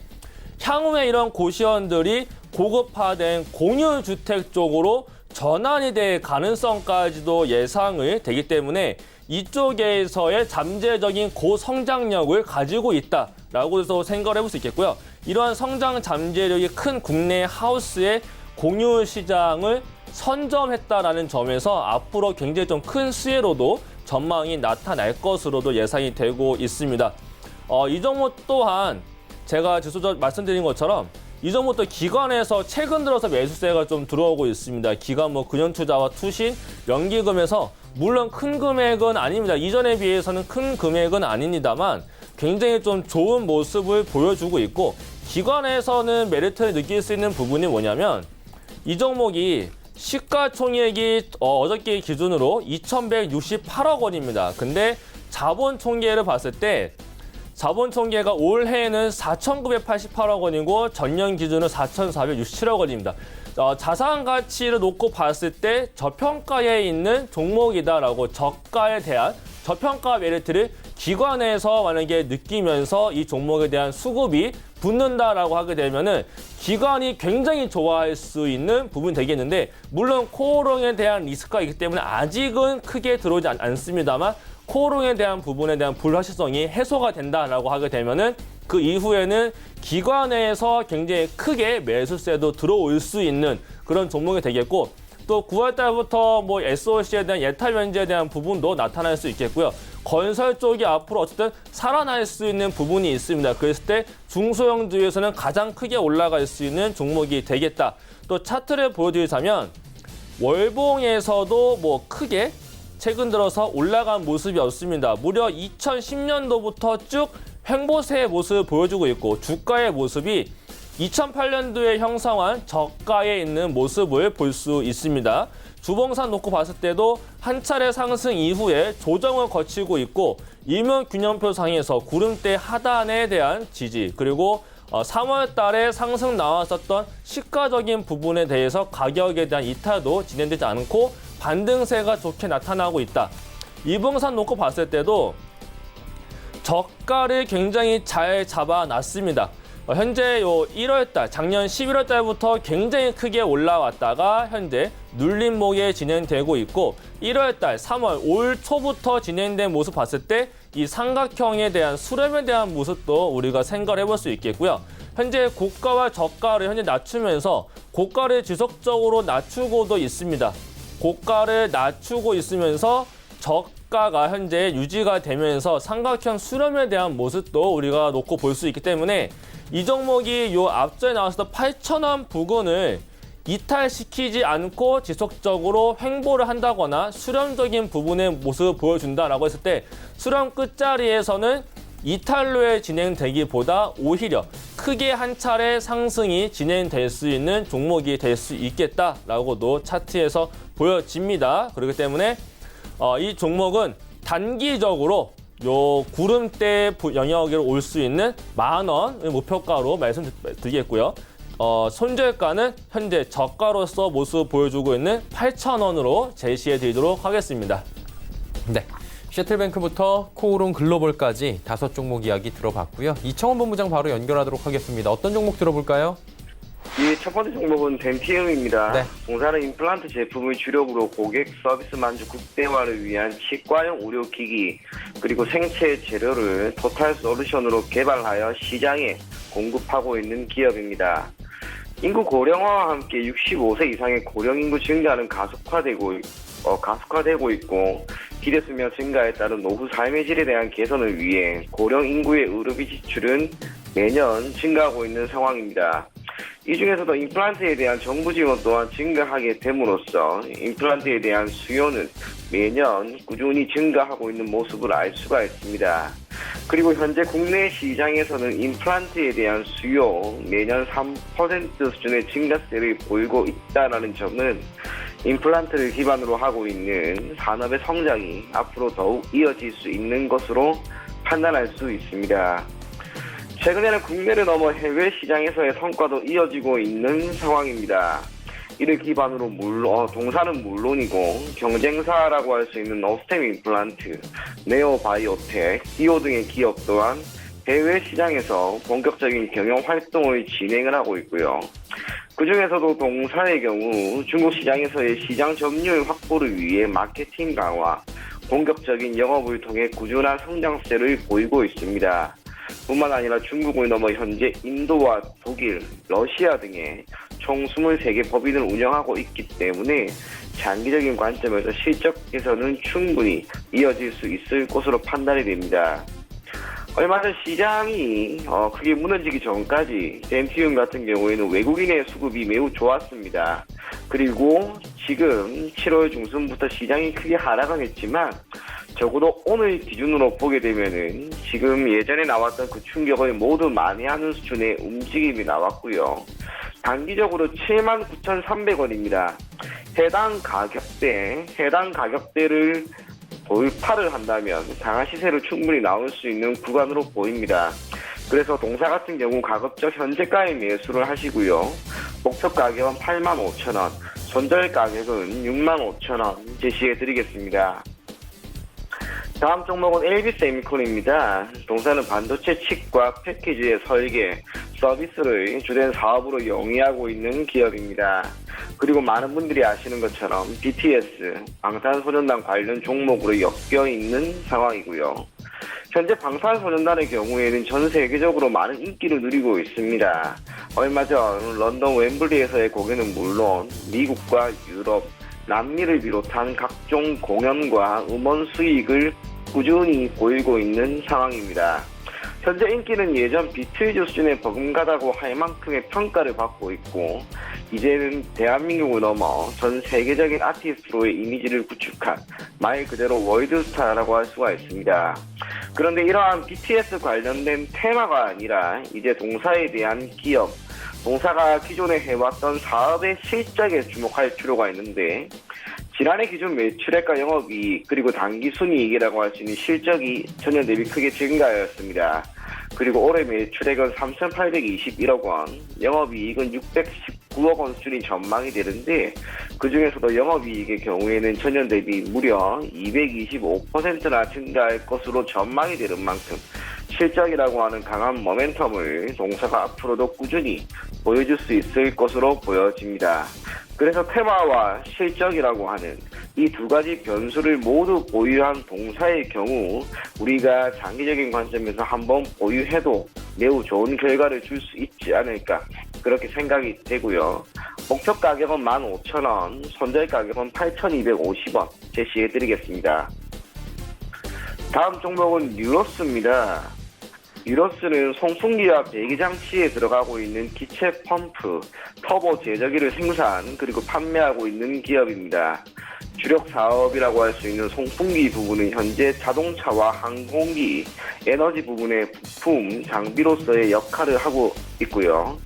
향후에 이런 고시원들이 고급화된 공유주택 쪽으로 전환이 될 가능성까지도 예상을 되기 때문에 이쪽에서의 잠재적인 고성장력을 가지고 있다라고 해서 생각을 해볼 수 있겠고요. 이러한 성장 잠재력이 큰 국내 하우스의 공유 시장을 선점했다라는 점에서 앞으로 굉장히 좀 큰 수혜로도 전망이 나타날 것으로도 예상이 되고 있습니다. 이 종목 또한 제가 지수적 말씀드린 것처럼 이 종목도 기관에서 최근 들어서 매수세가 좀 들어오고 있습니다. 기관 금융투자와 투신, 연기금에서 물론 큰 금액은 아닙니다. 이전에 비해서는 큰 금액은 아닙니다만 굉장히 좀 좋은 모습을 보여주고 있고, 기관에서는 메리트를 느낄 수 있는 부분이 뭐냐면 이 종목이 시가총액이 어저께 기준으로 2,168억 원입니다. 근데 자본 총계를 봤을 때 자본 총계가 올해는 4,988억 원이고 전년 기준은 4,467억 원입니다. 자산 가치를 놓고 봤을 때 저평가에 있는 종목이다라고 저가에 대한 저평가 메리트를 기관에서 만약에 느끼면서 이 종목에 대한 수급이 붙는다라고 하게 되면은 기관이 굉장히 좋아할 수 있는 부분이 되겠는데, 물론 코오롱에 대한 리스크가 있기 때문에 아직은 크게 들어오지 않습니다만 코오롱에 대한 부분에 대한 불확실성이 해소가 된다라고 하게 되면은 그 이후에는 기관에서 굉장히 크게 매수세도 들어올 수 있는 그런 종목이 되겠고, 또 9월 달부터 SOC에 대한 예탈 면제에 대한 부분도 나타날 수 있겠고요. 건설 쪽이 앞으로 어쨌든 살아날 수 있는 부분이 있습니다. 그랬을 때 중소형주에서는 가장 크게 올라갈 수 있는 종목이 되겠다. 또 차트를 보여드리자면 월봉에서도 크게 최근 들어서 올라간 모습이 없습니다. 무려 2010년도부터 쭉 횡보세의 모습을 보여주고 있고, 주가의 모습이 2008년도에 형성한 저가에 있는 모습을 볼 수 있습니다. 주봉산 놓고 봤을 때도 한 차례 상승 이후에 조정을 거치고 있고, 일면균형표상에서 구름대 하단에 대한 지지, 그리고 3월 달에 상승 나왔었던 시가적인 부분에 대해서 가격에 대한 이탈도 진행되지 않고 반등세가 좋게 나타나고 있다. 이봉산 놓고 봤을 때도 저가를 굉장히 잘 잡아놨습니다. 현재 1월달, 작년 11월달부터 굉장히 크게 올라왔다가 현재 눌림목에 진행되고 있고, 1월달, 3월, 올 초부터 진행된 모습 봤을 때 이 삼각형에 대한 수렴에 대한 모습도 우리가 생각을 해볼 수 있겠고요. 현재 고가와 저가를 현재 낮추면서 고가를 지속적으로 낮추고도 있습니다. 고가를 낮추고 있으면서 저가가 현재 유지가 되면서 삼각형 수렴에 대한 모습도 우리가 놓고 볼 수 있기 때문에 이 종목이 앞전에 나왔었던 8,000원 부근을 이탈시키지 않고 지속적으로 횡보를 한다거나 수렴적인 부분의 모습을 보여준다라고 했을 때 수렴 끝자리에서는 이탈로에 진행되기보다 오히려 크게 한 차례 상승이 진행될 수 있는 종목이 될 수 있겠다라고도 차트에서 보여집니다. 그렇기 때문에 이 종목은 단기적으로 구름대 영역으로 올 수 있는 10,000원 목표가로 말씀드리겠고요. 손절가는 현재 저가로서 모습 보여주고 있는 8,000원으로 제시해 드리도록 하겠습니다. 네. 셔틀뱅크부터 코오롱 글로벌까지 5종목 이야기 들어봤고요. 이청원 본부장 바로 연결하도록 하겠습니다. 어떤 종목 들어볼까요? 이 첫 번째 종목은 덴티움입니다. 네. 동사는 임플란트 제품의 주력으로 고객 서비스 만족 극대화를 위한 치과용 의료기기 그리고 생체 재료를 토탈 솔루션으로 개발하여 시장에 공급하고 있는 기업입니다. 인구 고령화와 함께 65세 이상의 고령 인구 증가는 가속화되고 있고 기대 수명 증가에 따른 노후 삶의 질에 대한 개선을 위해 고령 인구의 의료비 지출은 매년 증가하고 있는 상황입니다. 이 중에서도 임플란트에 대한 정부 지원 또한 증가하게 됨으로써 임플란트에 대한 수요는 매년 꾸준히 증가하고 있는 모습을 알 수가 있습니다. 그리고 현재 국내 시장에서는 임플란트에 대한 수요 매년 3% 수준의 증가세를 보이고 있다는 점은 임플란트를 기반으로 하고 있는 산업의 성장이 앞으로 더욱 이어질 수 있는 것으로 판단할 수 있습니다. 최근에는 국내를 넘어 해외 시장에서의 성과도 이어지고 있는 상황입니다. 이를 기반으로 동사는 물론이고 경쟁사라고 할 수 있는 오스템 임플란트, 네오바이오텍, 디오 등의 기업 또한 해외 시장에서 본격적인 경영 활동을 진행을 하고 있고요. 그중에서도 동사의 경우 중국 시장에서의 시장 점유율 확보를 위해 마케팅 강화, 본격적인 영업을 통해 꾸준한 성장세를 보이고 있습니다. 뿐만 아니라 중국을 넘어 현재 인도와 독일, 러시아 등의 총 23개 법인을 운영하고 있기 때문에 장기적인 관점에서 실적 개선은 충분히 이어질 수 있을 것으로 판단이 됩니다. 얼마 전 시장이 크게 무너지기 전까지 덴티움 같은 경우에는 외국인의 수급이 매우 좋았습니다. 그리고 지금 7월 중순부터 시장이 크게 하락은 했지만 적어도 오늘 기준으로 보게 되면은 지금 예전에 나왔던 그 충격을 모두 만회하는 수준의 움직임이 나왔고요. 단기적으로 79,300원입니다. 해당 가격대를 돌파를 한다면 강한 시세로 충분히 나올 수 있는 구간으로 보입니다. 그래서 동사 같은 경우 가급적 현재가에 매수를 하시고요. 목표 가격은 85,000원, 손절 가격은 65,000원 제시해드리겠습니다. 다음 종목은 LB세미콘입니다. 동사는 반도체 칩과 패키지의 설계, 서비스를 주된 사업으로 영위하고 있는 기업입니다. 그리고 많은 분들이 아시는 것처럼 BTS, 방탄소년단 관련 종목으로 엮여 있는 상황이고요. 현재 방탄소년단의 경우에는 전 세계적으로 많은 인기를 누리고 있습니다. 얼마 전 런던 웸블리에서의 공연은 물론 미국과 유럽, 남미를 비롯한 각종 공연과 음원 수익을 꾸준히 보이고 있는 상황입니다. 현재 인기는 예전 비틀즈 수준에 버금가다고 할 만큼의 평가를 받고 있고 이제는 대한민국을 넘어 전 세계적인 아티스트로의 이미지를 구축한 말 그대로 월드스타라고 할 수가 있습니다. 그런데 이러한 BTS 관련된 테마가 아니라 이제 동사에 대한 기업, 동사가 기존에 해왔던 사업의 실적에 주목할 필요가 있는데 지난해 기준 매출액과 영업이익 그리고 단기 순이익이라고 할 수 있는 실적이 전년 대비 크게 증가하였습니다. 그리고 올해 매출액은 3,821억 원, 영업이익은 619억 원 수준이 전망이 되는데 그중에서도 영업이익의 경우에는 전년 대비 무려 225%나 증가할 것으로 전망이 되는 만큼 실적이라고 하는 강한 모멘텀을 동사가 앞으로도 꾸준히 보여줄 수 있을 것으로 보여집니다. 그래서 테마와 실적이라고 하는 이 두 가지 변수를 모두 보유한 동사의 경우 우리가 장기적인 관점에서 한번 보유해도 매우 좋은 결과를 줄 수 있지 않을까 그렇게 생각이 되고요. 목표 가격은 15,000원, 손절 가격은 8,250원 제시해드리겠습니다. 다음 종목은 뉴로스입니다. 뉴로스는 송풍기와 배기장치에 들어가고 있는 기체 펌프, 터보 제저기를 생산 그리고 판매하고 있는 기업입니다. 주력 사업이라고 할 수 있는 송풍기 부분은 현재 자동차와 항공기, 에너지 부분의 부품, 장비로서의 역할을 하고 있고요.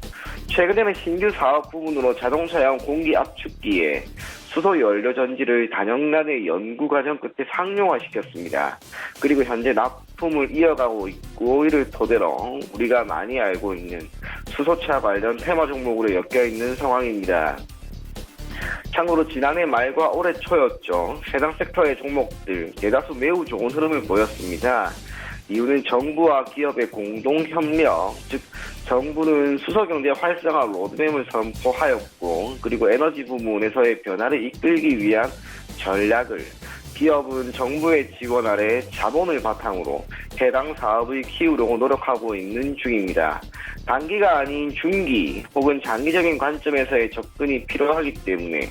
최근에는 신규 사업 부분으로 자동차용 공기 압축기에 수소 연료 전지를 단연간의 연구 과정 끝에 상용화시켰습니다. 그리고 현재 납품을 이어가고 있고 이를 토대로 우리가 많이 알고 있는 수소차 관련 테마 종목으로 엮여 있는 상황입니다. 참고로 지난해 말과 올해 초였죠. 해당 섹터의 종목들 대다수 매우 좋은 흐름을 보였습니다. 이유는 정부와 기업의 공동 협력, 즉 정부는 수소경제 활성화 로드맵을 선포하였고, 그리고 에너지 부문에서의 변화를 이끌기 위한 전략을, 기업은 정부의 지원 아래 자본을 바탕으로 해당 사업을 키우려고 노력하고 있는 중입니다. 단기가 아닌 중기 혹은 장기적인 관점에서의 접근이 필요하기 때문에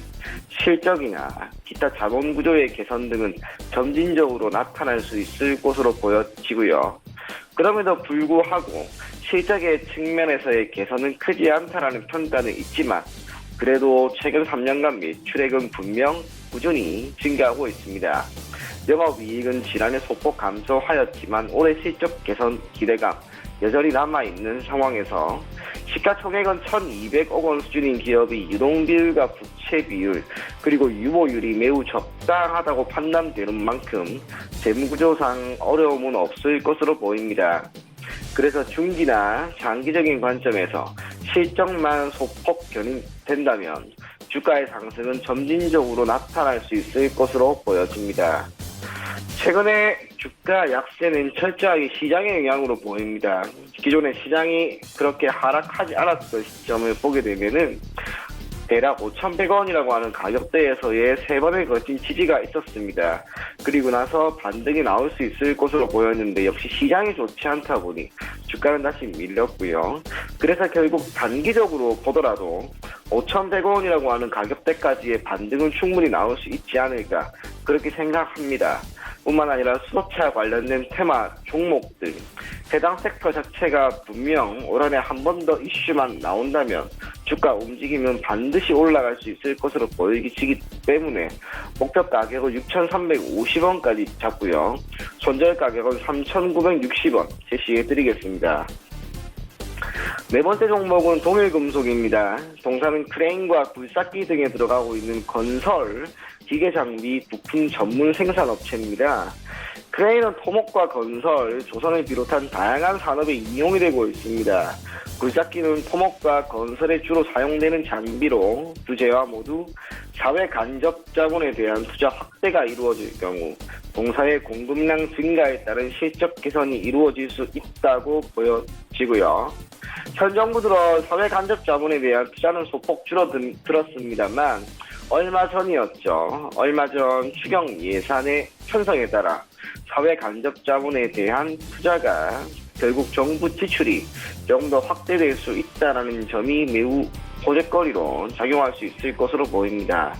실적이나 기타 자본 구조의 개선 등은 점진적으로 나타날 수 있을 것으로 보여지고요. 그럼에도 불구하고 실적의 측면에서의 개선은 크지 않다라는 평가는 있지만, 그래도 최근 3년간 매출액은 분명 꾸준히 증가하고 있습니다. 영업이익은 지난해 소폭 감소하였지만 올해 실적 개선 기대감 여전히 남아있는 상황에서 시가총액은 1,200억 원 수준인 기업이 유동비율과 부채 비율 그리고 유보율이 매우 적당하다고 판단되는 만큼 재무구조상 어려움은 없을 것으로 보입니다. 그래서 중기나 장기적인 관점에서 실적만 소폭 견인된다면 주가의 상승은 점진적으로 나타날 수 있을 것으로 보여집니다. 최근에 주가 약세는 철저하게 시장의 영향으로 보입니다. 기존의 시장이 그렇게 하락하지 않았던 시점을 보게 되면은 대략 5,100원이라고 하는 가격대에서의 3번에 걸친 지지가 있었습니다. 그리고 나서 반등이 나올 수 있을 것으로 보였는데 역시 시장이 좋지 않다 보니 주가는 다시 밀렸고요. 그래서 결국 단기적으로 보더라도 5,100원이라고 하는 가격대까지의 반등은 충분히 나올 수 있지 않을까 그렇게 생각합니다. 뿐만 아니라 수소차 관련된 테마 종목들, 해당 섹터 자체가 분명 올 한해 한 번 더 이슈만 나온다면 주가 움직이면 반드시 올라갈 수 있을 것으로 보이기 때문에 목표 가격은 6,350원까지 잡고요. 손절 가격은 3,960원 제시해드리겠습니다. 네 번째 종목은 동일금속입니다. 동사는 크레인과 굴삭기 등에 들어가고 있는 건설, 기계장비, 부품 전문 생산업체입니다. 크레인은 토목과 건설, 조선을 비롯한 다양한 산업에 이용이 되고 있습니다. 굴삭기는 토목과 건설에 주로 사용되는 장비로 두 재화 모두 사회 간접 자본에 대한 투자 확대가 이루어질 경우 동사의 공급량 증가에 따른 실적 개선이 이루어질 수 있다고 보여지고요. 현 정부 들어 사회 간접 자본에 대한 투자는 소폭 줄어들었습니다만 얼마 전이었죠. 얼마 전 추경 예산의 편성에 따라 사회 간접 자본에 대한 투자가 결국 정부 지출이 좀 더 확대될 수 있다는 점이 매우 호재거리로 작용할 수 있을 것으로 보입니다.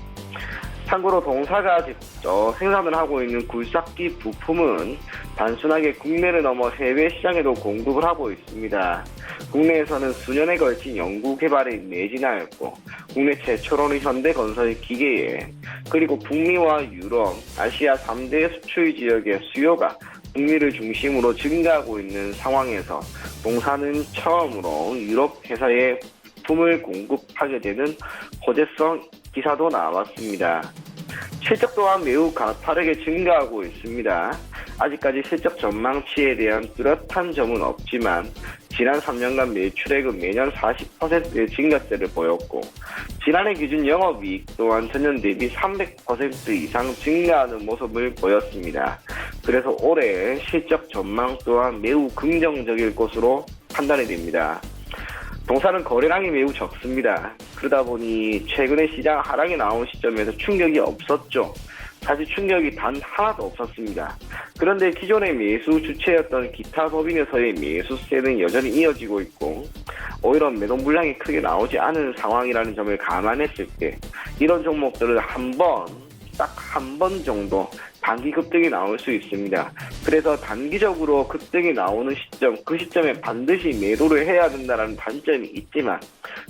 참고로 동사가 직접 생산을 하고 있는 굴삭기 부품은 단순하게 국내를 넘어 해외 시장에도 공급을 하고 있습니다. 국내에서는 수년에 걸친 연구 개발에 매진하였고 국내 최초로는 현대건설 기계에 그리고 북미와 유럽, 아시아 3대 수출 지역의 수요가 북미를 중심으로 증가하고 있는 상황에서 동사는 처음으로 유럽 회사에 부품을 공급하게 되는 호재성 기사도 나왔습니다. 실적 또한 매우 가파르게 증가하고 있습니다. 아직까지 실적 전망치에 대한 뚜렷한 점은 없지만 지난 3년간 매출액은 매년 40%의 증가세를 보였고 지난해 기준 영업이익 또한 전년 대비 300% 이상 증가하는 모습을 보였습니다. 그래서 올해 실적 전망 또한 매우 긍정적일 것으로 판단이 됩니다. 동사는 거래량이 매우 적습니다. 그러다 보니 최근에 시장 하락이 나온 시점에서 충격이 없었죠. 사실 충격이 단 하나도 없었습니다. 그런데 기존의 매수 주체였던 기타 법인에서의 매수세는 여전히 이어지고 있고 오히려 매도 물량이 크게 나오지 않은 상황이라는 점을 감안했을 때 이런 종목들을 딱 한 번 정도 단기 급등이 나올 수 있습니다. 그래서 단기적으로 급등이 나오는 시점, 그 시점에 반드시 매도를 해야 된다는 단점이 있지만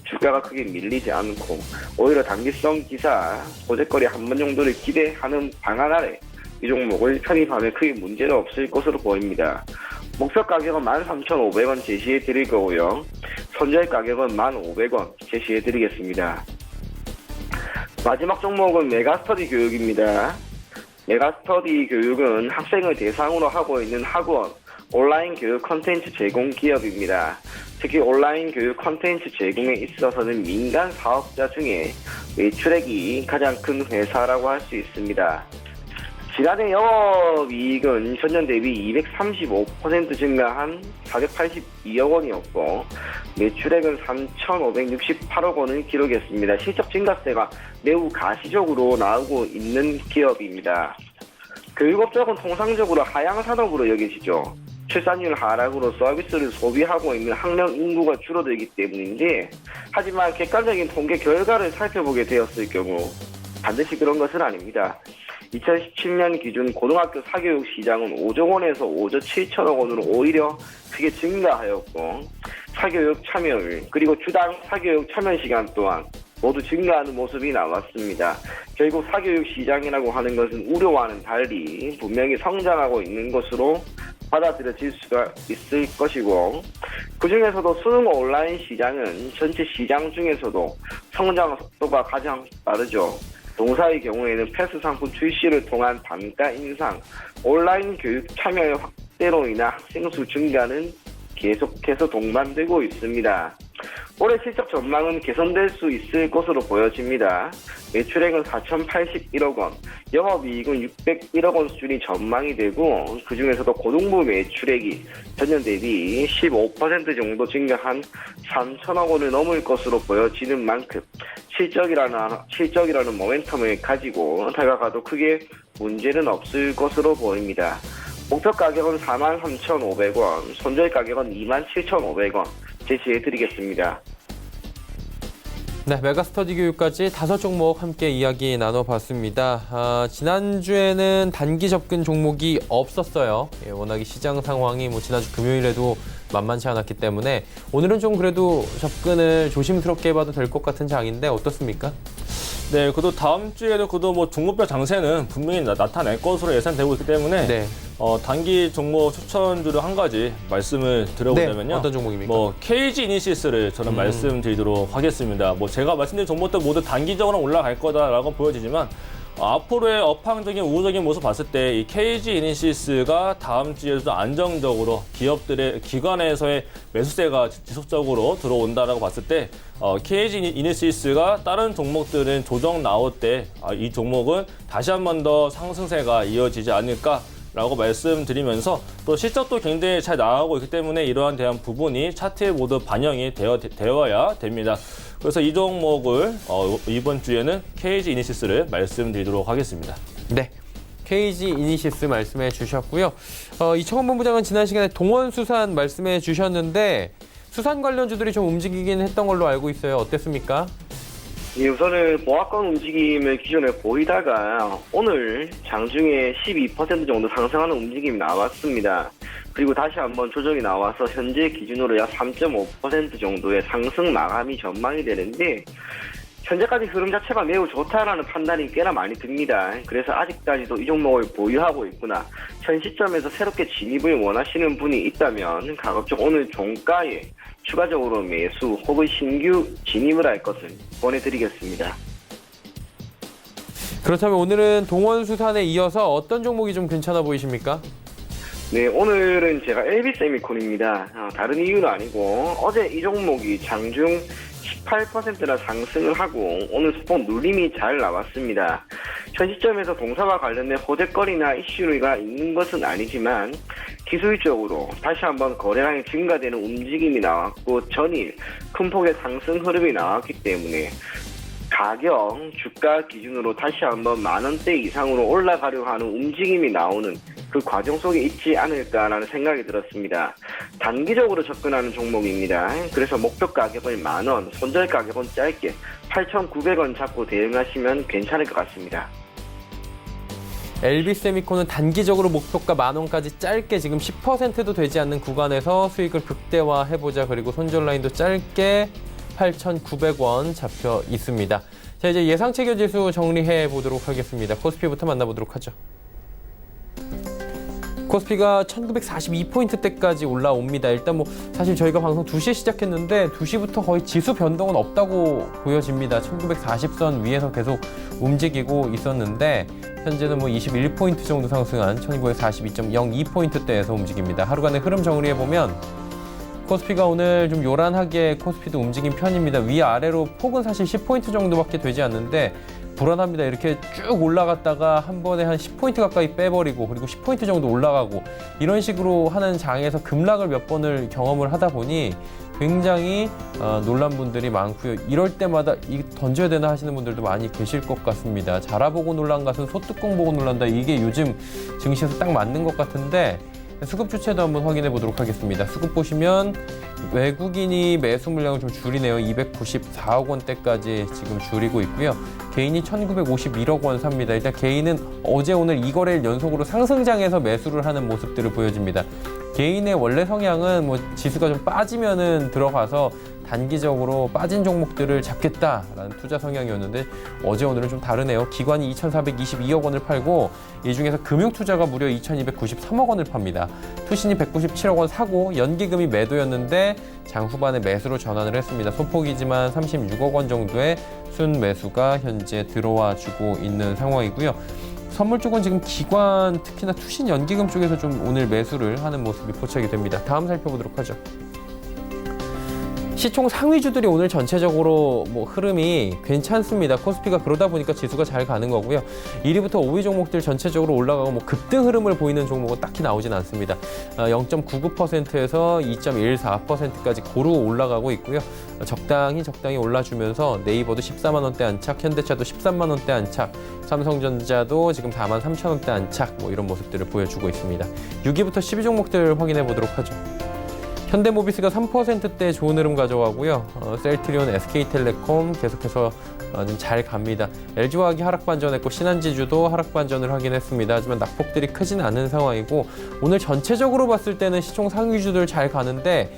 주가가 크게 밀리지 않고 오히려 단기성 기사, 호재거리 한 번 정도를 기대하는 방안 아래 이 종목을 편입하면 크게 문제는 없을 것으로 보입니다. 목표 가격은 13,500원 제시해 드릴 거고요. 손절 가격은 1,500원 제시해 드리겠습니다. 마지막 종목은 메가스터디 교육입니다. 메가스터디 교육은 학생을 대상으로 하고 있는 학원, 온라인 교육 콘텐츠 제공 기업입니다. 특히 온라인 교육 콘텐츠 제공에 있어서는 민간 사업자 중에 매출액이 가장 큰 회사라고 할 수 있습니다. 지난해 영업이익은 전년 대비 235% 증가한 482억 원이었고 매출액은 3,568억 원을 기록했습니다. 실적 증가세가 매우 가시적으로 나오고 있는 기업입니다. 교육 쪽은 통상적으로 하향 산업으로 여겨지죠. 출산율 하락으로 서비스를 소비하고 있는 학령 인구가 줄어들기 때문인데 하지만 객관적인 통계 결과를 살펴보게 되었을 경우 반드시 그런 것은 아닙니다. 2017년 기준 고등학교 사교육 시장은 5조 원에서 5조 7천억 원으로 오히려 크게 증가하였고 사교육 참여율 그리고 주당 사교육 참여 시간 또한 모두 증가하는 모습이 나왔습니다. 결국 사교육 시장이라고 하는 것은 우려와는 달리 분명히 성장하고 있는 것으로 받아들여질 수가 있을 것이고 그중에서도 수능 온라인 시장은 전체 시장 중에서도 성장 속도가 가장 빠르죠. 동사의 경우에는 패스 상품 출시를 통한 단가 인상, 온라인 교육 참여의 확대로 인한 학생 수 증가는 계속해서 동반되고 있습니다. 올해 실적 전망은 개선될 수 있을 것으로 보여집니다. 매출액은 4,081억 원, 영업이익은 601억 원 수준이 전망이 되고 그중에서도 고등부 매출액이 전년 대비 15% 정도 증가한 3천억 원을 넘을 것으로 보여지는 만큼 실적이라는 모멘텀을 가지고 다가가도 크게 문제는 없을 것으로 보입니다. 목표 가격은 43,500원, 손절 가격은 27,500원 제시해드리겠습니다. 네, 메가스터디 교육까지 5종목 함께 이야기 나눠봤습니다. 지난주에는 단기 접근 종목이 없었어요. 워낙에 시장 상황이 지난주 금요일에도 만만치 않았기 때문에 오늘은 좀 그래도 접근을 조심스럽게 해봐도 될 것 같은 장인데 어떻습니까? 네, 그래도 다음 주에도 종목별 장세는 분명히 나타날 것으로 예상되고 있기 때문에 네. 단기 종목 추천주를 한 가지 말씀을 드려보자면요. 네, 어떤 종목입니까? KG 이니시스를 저는 말씀드리도록 하겠습니다. 제가 말씀드린 종목들 모두 단기적으로 올라갈 거다라고 보여지지만 앞으로의 업황적인 우호적인 모습 봤을 때 이 KG 이니시스가 다음 주에도 안정적으로 기관에서의 매수세가 지속적으로 들어온다라고 봤을 때 KG 이니시스가 다른 종목들은 조정 나올 때 이 종목은 다시 한 번 더 상승세가 이어지지 않을까라고 말씀드리면서 또 실적도 굉장히 잘 나가고 있기 때문에 이러한 대한 부분이 차트에 모두 반영이 되어야 됩니다. 그래서 이 종목을 이번 주에는 KG 이니시스를 말씀드리도록 하겠습니다. 네, KG 이니시스 말씀해 주셨고요. 이청원 본부장은 지난 시간에 동원수산 말씀해 주셨는데 수산 관련주들이 좀 움직이긴 했던 걸로 알고 있어요. 어땠습니까? 예, 우선은 보합권 움직임을 기존에 보이다가 오늘 장중에 12% 정도 상승하는 움직임이 나왔습니다. 그리고 다시 한번 조정이 나와서 현재 기준으로 약 3.5% 정도의 상승 마감이 전망이 되는데 현재까지 흐름 자체가 매우 좋다라는 판단이 꽤나 많이 듭니다. 그래서 아직까지도 이 종목을 보유하고 있구나. 현 시점에서 새롭게 진입을 원하시는 분이 있다면 가급적 오늘 종가에 추가적으로 매수 혹은 신규 진입을 할 것을 권해드리겠습니다. 그렇다면 오늘은 동원수산에 이어서 어떤 종목이 좀 괜찮아 보이십니까? 네, 오늘은 제가 LB세미콘입니다. 다른 이유는 아니고 어제 이 종목이 장중 18%나 상승을 하고 오늘 소폭 눌림이 잘 나왔습니다. 현 시점에서 동사와 관련된 호재거리나 이슈가 있는 것은 아니지만 기술적으로 다시 한번 거래량이 증가되는 움직임이 나왔고 전일 큰 폭의 상승 흐름이 나왔기 때문에 가격, 주가 기준으로 다시 한번 10,000원대 이상으로 올라가려고 하는 움직임이 나오는 그 과정 속에 있지 않을까라는 생각이 들었습니다. 단기적으로 접근하는 종목입니다. 그래서 목표 가격을 10,000원, 손절 가격은 짧게 8,900원 잡고 대응하시면 괜찮을 것 같습니다. LB세미콘은 단기적으로 목표가 10,000원까지 짧게 지금 10%도 되지 않는 구간에서 수익을 극대화해보자. 그리고 손절 라인도 짧게 8,900원 잡혀 있습니다. 자, 이제 예상 체결 지수 정리해 보도록 하겠습니다. 코스피부터 만나보도록 하죠. 코스피가 1942포인트대까지 올라옵니다. 일단 사실 저희가 방송 2시에 시작했는데 2시부터 거의 지수 변동은 없다고 보여집니다. 1940선 위에서 계속 움직이고 있었는데 현재는 21포인트 정도 상승한 1942.02포인트대에서 움직입니다. 하루간의 흐름 정리해보면 코스피가 오늘 좀 요란하게 코스피도 움직인 편입니다. 위아래로 폭은 사실 10포인트 정도밖에 되지 않는데 불안합니다. 이렇게 쭉 올라갔다가 한 번에 한 10포인트 가까이 빼버리고 그리고 10포인트 정도 올라가고 이런 식으로 하는 장에서 급락을 몇 번을 경험을 하다 보니 굉장히 놀란 분들이 많고요. 이럴 때마다 이 던져야 되나 하시는 분들도 많이 계실 것 같습니다. 자라보고 놀란 것은 소뚜껑 보고 놀란다. 이게 요즘 증시에서 딱 맞는 것 같은데 수급 주체도 한번 확인해 보도록 하겠습니다. 수급 보시면 외국인이 매수 물량을 좀 줄이네요. 294억 원대까지 지금 줄이고 있고요. 개인이 1951억 원 삽니다. 일단 개인은 어제 오늘 2거래일 연속으로 상승장에서 매수를 하는 모습들을 보여줍니다. 개인의 원래 성향은 뭐 지수가 좀 빠지면은 들어가서 단기적으로 빠진 종목들을 잡겠다라는 투자 성향이었는데 어제 오늘은 좀 다르네요. 기관이 2,422억 원을 팔고 이 중에서 금융투자가 무려 2,293억 원을 팝니다. 투신이 197억 원 사고 연기금이 매도였는데 장 후반에 매수로 전환을 했습니다. 소폭이지만 36억 원 정도의 순매수가 현재 들어와 주고 있는 상황이고요. 선물 쪽은 지금 기관, 특히나 투신 연기금 쪽에서 좀 오늘 매수를 하는 모습이 포착이 됩니다. 다음 살펴보도록 하죠. 시총 상위주들이 오늘 전체적으로 뭐 흐름이 괜찮습니다. 코스피가 그러다 보니까 지수가 잘 가는 거고요. 1위부터 5위 종목들 전체적으로 올라가고 뭐 급등 흐름을 보이는 종목은 딱히 나오진 않습니다. 0.99%에서 2.14%까지 고루 올라가고 있고요. 적당히 올라주면서 네이버도 14만 원대 안착, 현대차도 13만 원대 안착, 삼성전자도 지금 4만 3천 원대 안착, 뭐 이런 모습들을 보여주고 있습니다. 6위부터 10위 종목들 확인해 보도록 하죠. 현대모비스가 3%대 좋은 흐름 가져가고요. 셀트리온, SK텔레콤 계속해서 좀 잘 갑니다. LG화학이 하락 반전했고 신한지주도 하락 반전을 하긴 했습니다. 하지만 낙폭들이 크진 않은 상황이고 오늘 전체적으로 봤을 때는 시총 상위주들 잘 가는데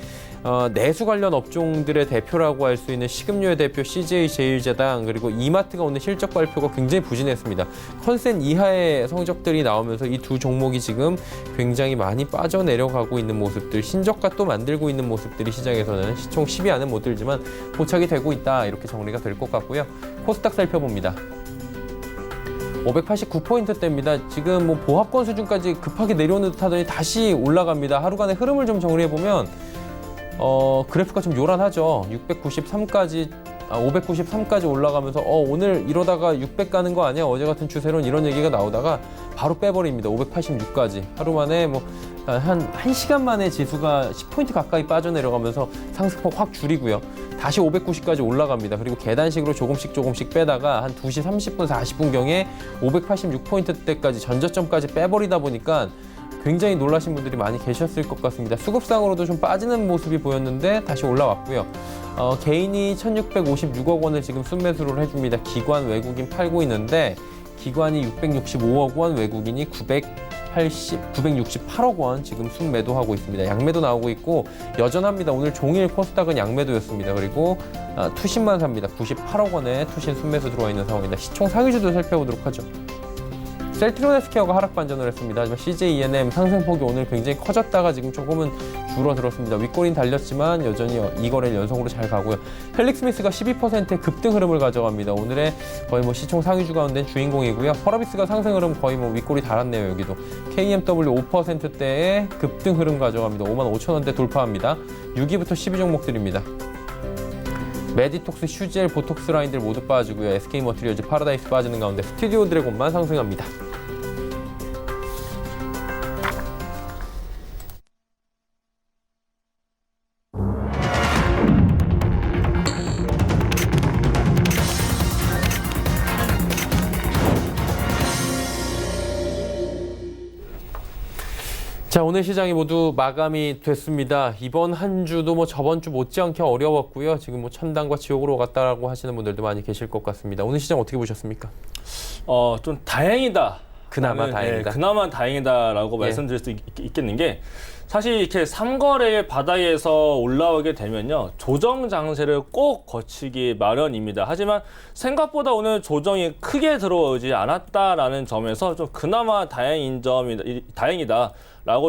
내수 관련 업종들의 대표라고 할 수 있는 식음료의 대표 CJ제일제당 그리고 이마트가 오늘 실적 발표가 굉장히 부진했습니다. 컨센 이하의 성적들이 나오면서 이 두 종목이 지금 굉장히 많이 빠져내려가고 있는 모습들, 신저가 또 만들고 있는 모습들이 시장에서는 시총 10위 안은 못 들지만 포착이 되고 있다 이렇게 정리가 될 것 같고요. 코스닥 살펴봅니다. 589포인트대입니다. 지금 뭐 보합권 수준까지 급하게 내려오는 듯 하더니 다시 올라갑니다. 하루간의 흐름을 좀 정리해보면 그래프가 좀 요란하죠. 593까지 올라가면서 오늘 이러다가 600 가는 거 아니야? 어제 같은 추세로는 이런 얘기가 나오다가 바로 빼버립니다. 586까지. 하루 만에 한 1시간 만에 지수가 10포인트 가까이 빠져내려가면서 상승폭 확 줄이고요. 다시 590까지 올라갑니다. 그리고 계단식으로 조금씩 빼다가 한 2시 30분, 40분경에 586포인트대까지 전저점까지 빼버리다 보니까 굉장히 놀라신 분들이 많이 계셨을 것 같습니다. 수급상으로도 좀 빠지는 모습이 보였는데 다시 올라왔고요. 개인이 1,656억 원을 지금 순매수를 해줍니다. 기관, 외국인 팔고 있는데 기관이 665억 원, 외국인이 968억 원 지금 순매도하고 있습니다. 양매도 나오고 있고 여전합니다. 오늘 종일 코스닥은 양매도였습니다. 그리고 투신만 삽니다. 98억 원에 투신 순매수 들어와 있는 상황입니다. 시총 상위주도 살펴보도록 하죠. 셀트리온 헬스케어가 하락 반전을 했습니다. 하지만 CJ ENM 상승폭이 오늘 굉장히 커졌다가 지금 조금은 줄어들었습니다. 윗꼬리는 달렸지만 여전히 2거래일 연속으로 잘 가고요. 헬릭스미스가 12%의 급등 흐름을 가져갑니다. 오늘의 거의 뭐 시총 상위주 가운데 주인공이고요. 펄어비스가 상승 흐름 거의 뭐 윗꼬리 달았네요. 여기도 KMW 5%대의 급등 흐름 가져갑니다. 5만 5천 원대 돌파합니다. 6위부터 10위 종목들입니다. 메디톡스, 슈젤, 보톡스 라인들 모두 빠지고요. SK머티리얼즈, 파라다이스 빠지는 가운데 스튜디오 드래곤만 상승합니다. 자, 오늘 시장이 모두 마감이 됐습니다. 이번 한 주도 뭐 저번 주 못지않게 어려웠고요. 지금 뭐 천당과 지옥으로 갔다라고 하시는 분들도 많이 계실 것 같습니다. 오늘 시장 어떻게 보셨습니까? 좀 다행이다. 그나마 다행이다. 그나마 다행이다라고 말씀드릴 수 있겠는 게 사실 이렇게 3거래의 바닥에서 올라오게 되면요. 조정 장세를 꼭 거치기 마련입니다. 하지만 생각보다 오늘 조정이 크게 들어오지 않았다라는 점에서 좀 그나마 다행이다라고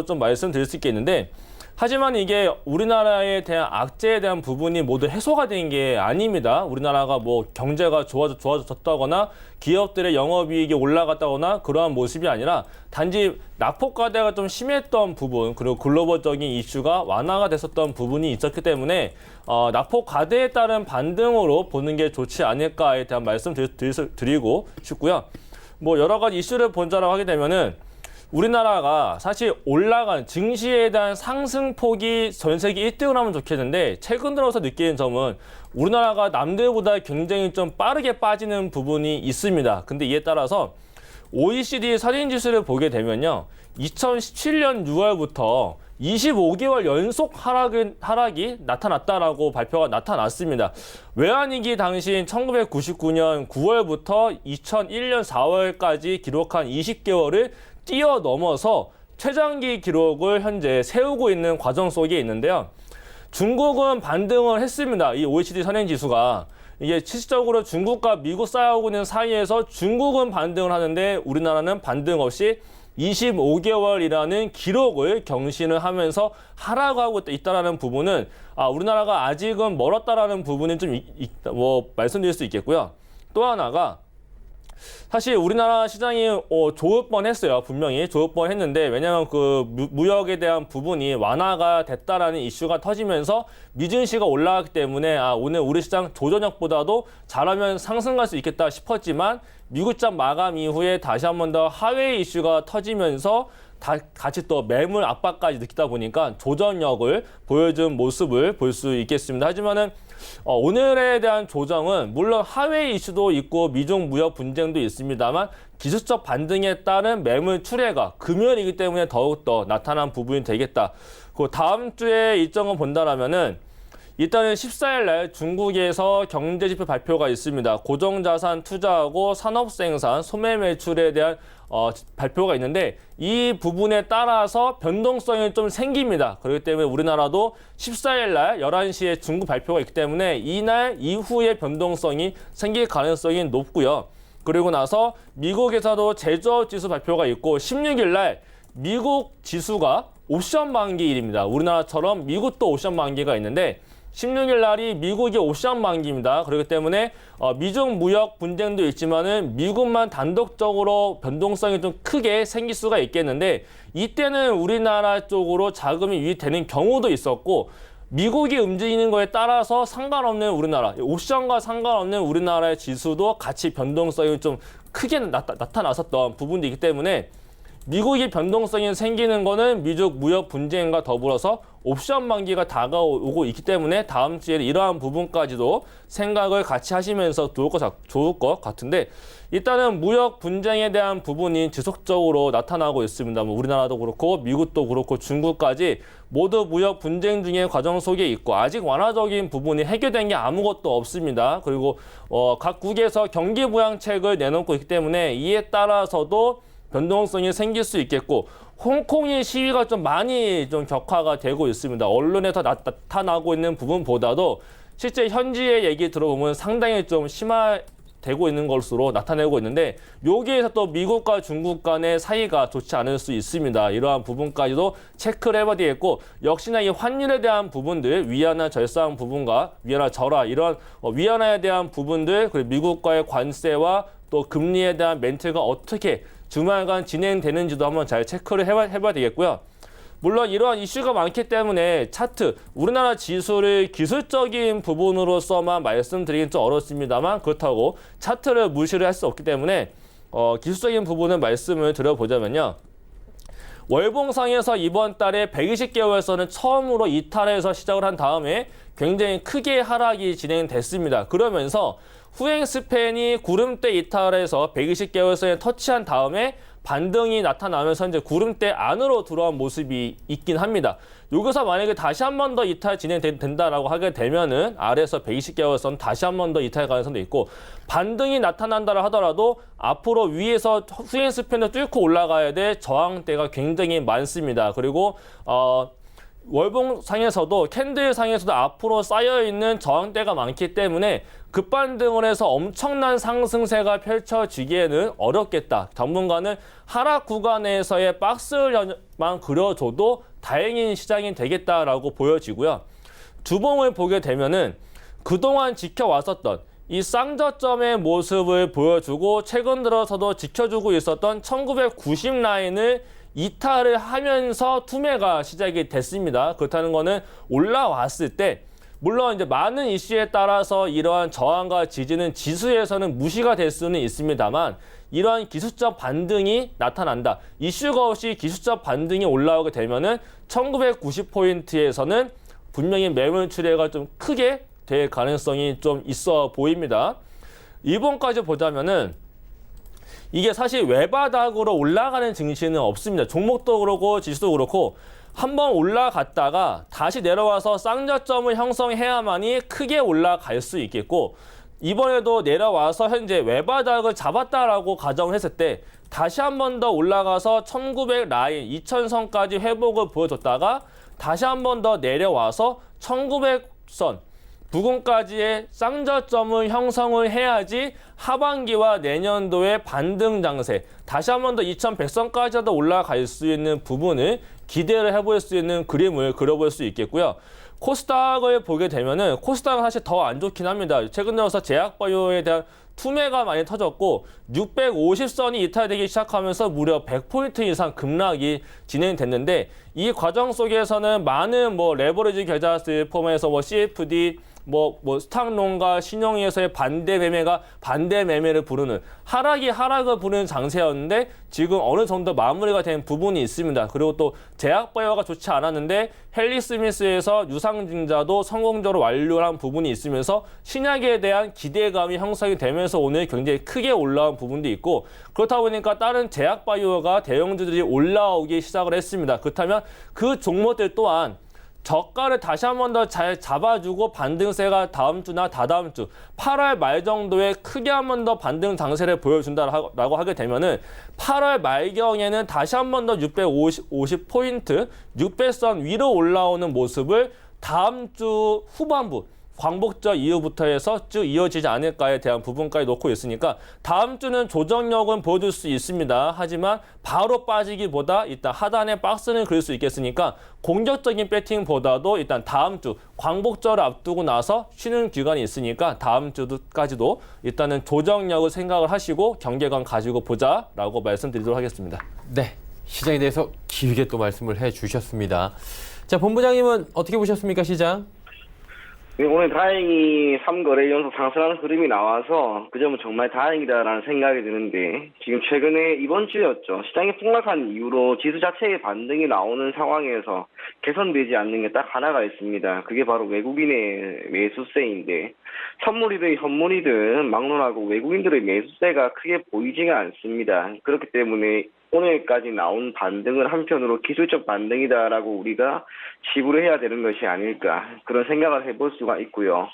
좀 말씀드릴 수 있겠는데 하지만 이게 우리나라에 대한 악재에 대한 부분이 모두 해소가 된 게 아닙니다. 우리나라가 뭐 경제가 좋아졌다거나 기업들의 영업이익이 올라갔다거나 그러한 모습이 아니라 단지 낙폭 과대가 좀 심했던 부분, 그리고 글로벌적인 이슈가 완화가 됐었던 부분이 있었기 때문에 낙폭 과대에 따른 반등으로 보는 게 좋지 않을까에 대한 말씀 드리고 싶고요. 뭐 여러 가지 이슈를 본다라고 하게 되면은 우리나라가 사실 올라간 증시에 대한 상승폭이 전 세계 1등을 하면 좋겠는데 최근 들어서 느끼는 점은 우리나라가 남들보다 굉장히 좀 빠르게 빠지는 부분이 있습니다. 근데 이에 따라서 OECD 선행지수를 보게 되면요. 2017년 6월부터 25개월 연속 하락이 나타났다라고 발표가 나타났습니다. 외환위기 당시인 1999년 9월부터 2001년 4월까지 기록한 20개월을 뛰어넘어서 최장기 기록을 현재 세우고 있는 과정 속에 있는데요. 중국은 반등을 했습니다. 이 OECD 선행지수가. 이게 실질적으로 중국과 미국 싸우고 있는 사이에서 중국은 반등을 하는데 우리나라는 반등 없이 25개월이라는 기록을 경신을 하면서 하락하고 있다는 부분은 우리나라가 아직은 멀었다라는 부분은 좀 말씀드릴 수 있겠고요. 또 하나가 사실 우리나라 시장이 좋을 뻔했어요. 분명히 좋을 뻔했는데 왜냐하면 그 무역에 대한 부분이 완화가 됐다라는 이슈가 터지면서 미증시가 올라갔기 때문에 오늘 우리 시장 조저녁보다도 잘하면 상승할 수 있겠다 싶었지만 미국장 마감 이후에 다시 한 번 더 하회 이슈가 터지면서 같이 또 매물 압박까지 느끼다 보니까 조정력을 보여준 모습을 볼 수 있겠습니다. 하지만은 오늘에 대한 조정은 물론 하회 이슈도 있고 미중 무역 분쟁도 있습니다만 기술적 반등에 따른 매물 출회가 금요일이기 때문에 더욱더 나타난 부분이 되겠다. 그 다음 주에 일정을 본다라면은 일단은 14일 날 중국에서 경제지표 발표가 있습니다. 고정자산 투자하고 산업생산, 소매 매출에 대한 발표가 있는데 이 부분에 따라서 변동성이 좀 생깁니다. 그렇기 때문에 우리나라도 14일 날 11시에 중국 발표가 있기 때문에 이날 이후에 변동성이 생길 가능성이 높고요. 그리고 나서 미국에서도 제조업 지수 발표가 있고 16일 날 미국 지수가 옵션 만기일입니다. 우리나라처럼 미국도 옵션 만기가 있는데 16일 날이 미국의 옵션 만기입니다. 그렇기 때문에 미중 무역 분쟁도 있지만은 미국만 단독적으로 변동성이 좀 크게 생길 수가 있겠는데 이때는 우리나라 쪽으로 자금이 유입되는 경우도 있었고 미국이 움직이는 거에 따라서 상관없는 우리나라, 옵션과 상관없는 우리나라의 지수도 같이 변동성이 좀 크게 나타났었던 부분도 있기 때문에 미국이 변동성이 생기는 거는 미중 무역 분쟁과 더불어서 옵션 만기가 다가오고 있기 때문에 다음 주에 이러한 부분까지도 생각을 같이 하시면서 좋을 것 같은데 일단은 무역 분쟁에 대한 부분이 지속적으로 나타나고 있습니다. 뭐 우리나라도 그렇고 미국도 그렇고 중국까지 모두 무역 분쟁 중의 과정 속에 있고 아직 완화적인 부분이 해결된 게 아무것도 없습니다. 그리고 각국에서 경기 부양책을 내놓고 있기 때문에 이에 따라서도 변동성이 생길 수 있겠고 홍콩의 시위가 좀 많이 좀 격화가 되고 있습니다. 언론에서 나타나고 있는 부분보다도 실제 현지의 얘기 들어보면 상당히 좀 심화되고 있는 것으로 나타내고 있는데 여기에서 또 미국과 중국 간의 사이가 좋지 않을 수 있습니다. 이러한 부분까지도 체크를 해봐야 되겠고 역시나 이 환율에 대한 부분들 위안화 절상 부분과 위안화 절하 이런 위안화에 대한 부분들 그리고 미국과의 관세와 또 금리에 대한 멘트가 어떻게 주말간 진행되는지도 한번 잘 체크를 해봐야 되겠고요. 물론 이러한 이슈가 많기 때문에 차트, 우리나라 지수를 기술적인 부분으로서만 말씀드리긴 좀 어렵습니다만 그렇다고 차트를 무시를 할 수 없기 때문에 기술적인 부분을 말씀을 드려보자면요. 월봉상에서 이번 달에 120개월선은 처음으로 이탈해서 시작을 한 다음에 굉장히 크게 하락이 진행됐습니다. 그러면서 후행 스팬이 구름대 이탈해서 120개월선에 터치한 다음에 반등이 나타나면서 이제 구름대 안으로 들어온 모습이 있긴 합니다. 여기서 만약에 다시 한 번 더 이탈 진행된다라고 하게 되면은 아래에서 120개월선 다시 한 번 더 이탈 가능성도 있고 반등이 나타난다라 하더라도 앞으로 위에서 후행 스팬을 뚫고 올라가야 될 저항대가 굉장히 많습니다. 그리고 월봉상에서도 캔들상에서도 앞으로 쌓여있는 저항대가 많기 때문에 급반등을 해서 엄청난 상승세가 펼쳐지기에는 어렵겠다. 당분간은 하락 구간에서의 박스만 그려줘도 다행인 시장이 되겠다라고 보여지고요. 주봉을 보게 되면은 그동안 지켜왔었던 이 쌍저점의 모습을 보여주고 최근 들어서도 지켜주고 있었던 1990 라인을 이탈을 하면서 투매가 시작이 됐습니다. 그렇다는 거는 올라왔을 때 물론 이제 많은 이슈에 따라서 이러한 저항과 지지는 지수에서는 무시가 될 수는 있습니다만 이러한 기술적 반등이 나타난다. 이슈가 없이 기술적 반등이 올라오게 되면은 1990포인트에서는 분명히 매물 출회가 좀 크게 될 가능성이 좀 있어 보입니다. 이번까지 보자면은 이게 사실 외바닥으로 올라가는 증시는 없습니다. 종목도 그렇고 지수도 그렇고 한번 올라갔다가 다시 내려와서 쌍저점을 형성해야만이 크게 올라갈 수 있겠고 이번에도 내려와서 현재 외바닥을 잡았다라고 가정을 했을 때 다시 한 번 더 올라가서 1900 라인 2000선까지 회복을 보여줬다가 다시 한 번 더 내려와서 1900선 부근까지의 쌍저점을 형성을 해야지 하반기와 내년도의 반등 장세 다시 한 번 더 2100선까지도 올라갈 수 있는 부분을 기대를 해볼 수 있는 그림을 그려볼 수 있겠고요. 코스닥을 보게 되면은 코스닥은 사실 더 안 좋긴 합니다. 최근 들어서 제약바이오에 대한 투매가 많이 터졌고 650선이 이탈되기 시작하면서 무려 100포인트 이상 급락이 진행됐는데 이 과정 속에서는 많은 레버리지 계좌들 포함해서 CFD 스탁론과 신용에서의 반대 매매가 반대 매매를 부르는 하락이 하락을 부르는 장세였는데 지금 어느 정도 마무리가 된 부분이 있습니다. 그리고 또 제약바이오가 좋지 않았는데 헬리스미스에서 유상증자도 성공적으로 완료한 부분이 있으면서 신약에 대한 기대감이 형성이 되면서 오늘 굉장히 크게 올라온 부분도 있고 그렇다 보니까 다른 제약바이오가 대형주들이 올라오기 시작을 했습니다. 그렇다면 그 종목들 또한 저가를 다시 한 번 더 잘 잡아주고 반등세가 다음 주나 다다음 주 8월 말 정도에 크게 한 번 더 반등 장세를 보여준다라고 하게 되면은 8월 말경에는 다시 한 번 더 650포인트 600선 위로 올라오는 모습을 다음 주 후반부 광복절 이후부터 해서 쭉 이어지지 않을까에 대한 부분까지 놓고 있으니까 다음 주는 조정력은 보여줄 수 있습니다. 하지만 바로 빠지기보다 일단 하단에 박스는 그릴 수 있겠으니까 공격적인 배팅보다도 일단 다음 주 광복절을 앞두고 나서 쉬는 기간이 있으니까 다음 주까지도 일단은 조정력을 생각을 하시고 경계감 가지고 보자라고 말씀드리도록 하겠습니다. 네, 시장에 대해서 길게 또 말씀을 해주셨습니다. 자, 본부장님은 어떻게 보셨습니까, 시장? 네, 오늘 다행히 3거래 연속 상승하는 흐름이 나와서 그 점은 정말 다행이다라는 생각이 드는데 지금 최근에 이번 주였죠. 시장이 폭락한 이후로 지수 자체의 반등이 나오는 상황에서 개선되지 않는 게 딱 하나가 있습니다. 그게 바로 외국인의 매수세인데 선물이든 현물이든 막론하고 외국인들의 매수세가 크게 보이지가 않습니다. 그렇기 때문에 오늘까지 나온 반등은 한편으로 기술적 반등이다라고 우리가 지불을 해야 되는 것이 아닐까 그런 생각을 해볼 수가 있고요.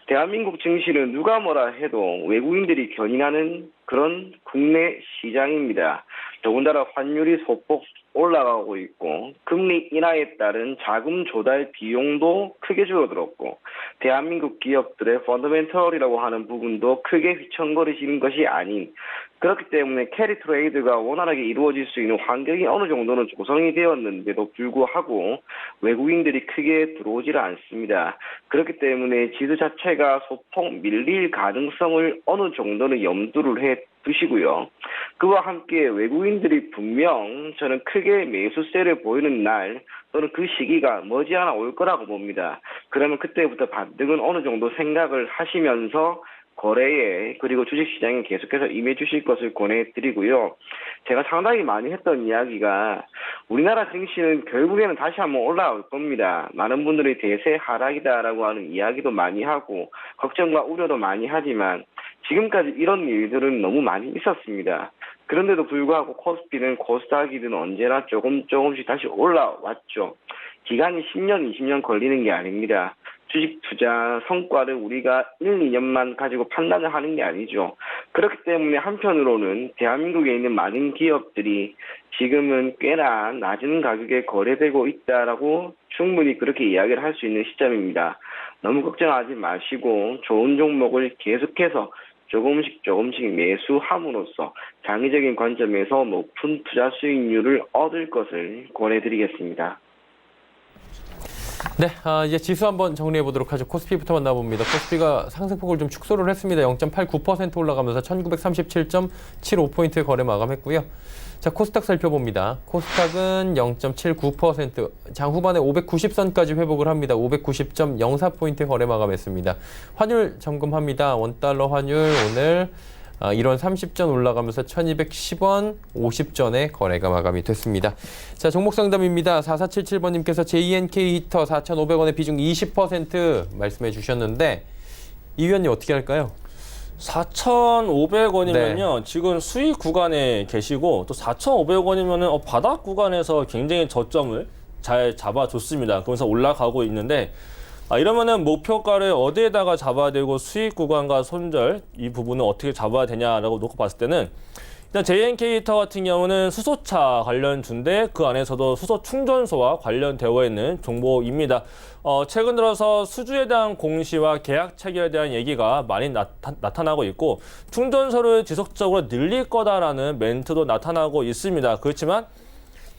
대한민국 증시는 누가 뭐라 해도 외국인들이 견인하는 그런 국내 시장입니다. 더군다나 환율이 소폭 올라가고 있고 금리 인하에 따른 자금 조달 비용도 크게 줄어들었고 대한민국 기업들의 펀더멘털이라고 하는 부분도 크게 휘청거리시는 것이 아닌 그렇기 때문에 캐리 트레이드가 원활하게 이루어질 수 있는 환경이 어느 정도는 조성이 되었는데도 불구하고 외국인들이 크게 들어오지를 않습니다. 그렇기 때문에 지수 자체가 소폭 밀릴 가능성을 어느 정도는 염두를 해 두시고요. 그와 함께 외국인들이 분명 저는 크게 매수세를 보이는 날 또는 그 시기가 머지않아 올 거라고 봅니다. 그러면 그때부터 반등은 어느 정도 생각을 하시면서 거래에 그리고 주식시장에 계속해서 임해 주실 것을 권해드리고요. 제가 상당히 많이 했던 이야기가 우리나라 증시는 결국에는 다시 한번 올라올 겁니다. 많은 분들이 대세 하락이다라고 하는 이야기도 많이 하고 걱정과 우려도 많이 하지만 지금까지 이런 일들은 너무 많이 있었습니다. 그런데도 불구하고 코스피는 코스닥이든 언제나 조금씩 다시 올라왔죠. 기간이 10년, 20년 걸리는 게 아닙니다. 주식 투자 성과를 우리가 1, 2년만 가지고 판단을 하는 게 아니죠. 그렇기 때문에 한편으로는 대한민국에 있는 많은 기업들이 지금은 꽤나 낮은 가격에 거래되고 있다라고 충분히 그렇게 이야기를 할 수 있는 시점입니다. 너무 걱정하지 마시고 좋은 종목을 계속해서 조금씩 매수함으로써 장기적인 관점에서 높은 투자 수익률을 얻을 것을 권해드리겠습니다. 네, 이제 지수 한번 정리해 보도록 하죠. 코스피부터 만나봅니다. 코스피가 상승폭을 좀 축소를 했습니다. 0.89% 올라가면서 1937.75포인트 거래 마감했고요. 자, 코스닥 살펴봅니다. 코스닥은 0.79%, 장 후반에 590선까지 회복을 합니다. 590.04포인트 거래 마감했습니다. 환율 점검합니다. 원달러 환율 오늘 1원 30전 올라가면서 1210원 50전에 거래가 마감이 됐습니다. 자, 종목 상담입니다. 4477번님께서 JNK 히터 4,500원의 비중 20% 말씀해 주셨는데 이 위원님 어떻게 할까요? 4,500원이면요. 지금 수익 구간에 계시고 또 4,500원이면은 바닥 구간에서 굉장히 저점을 잘 잡아줬습니다. 그러면서 올라가고 있는데 이러면은 목표가를 어디에다가 잡아야 되고 수익 구간과 손절 이 부분을 어떻게 잡아야 되냐라고 놓고 봤을 때는 일단 JNK 히터 같은 경우는 수소차 관련주인데 그 안에서도 수소 충전소와 관련되어 있는 종목입니다. 최근 들어서 수주에 대한 공시와 계약 체결에 대한 얘기가 많이 나타나고 있고 충전소를 지속적으로 늘릴 거다라는 멘트도 나타나고 있습니다. 그렇지만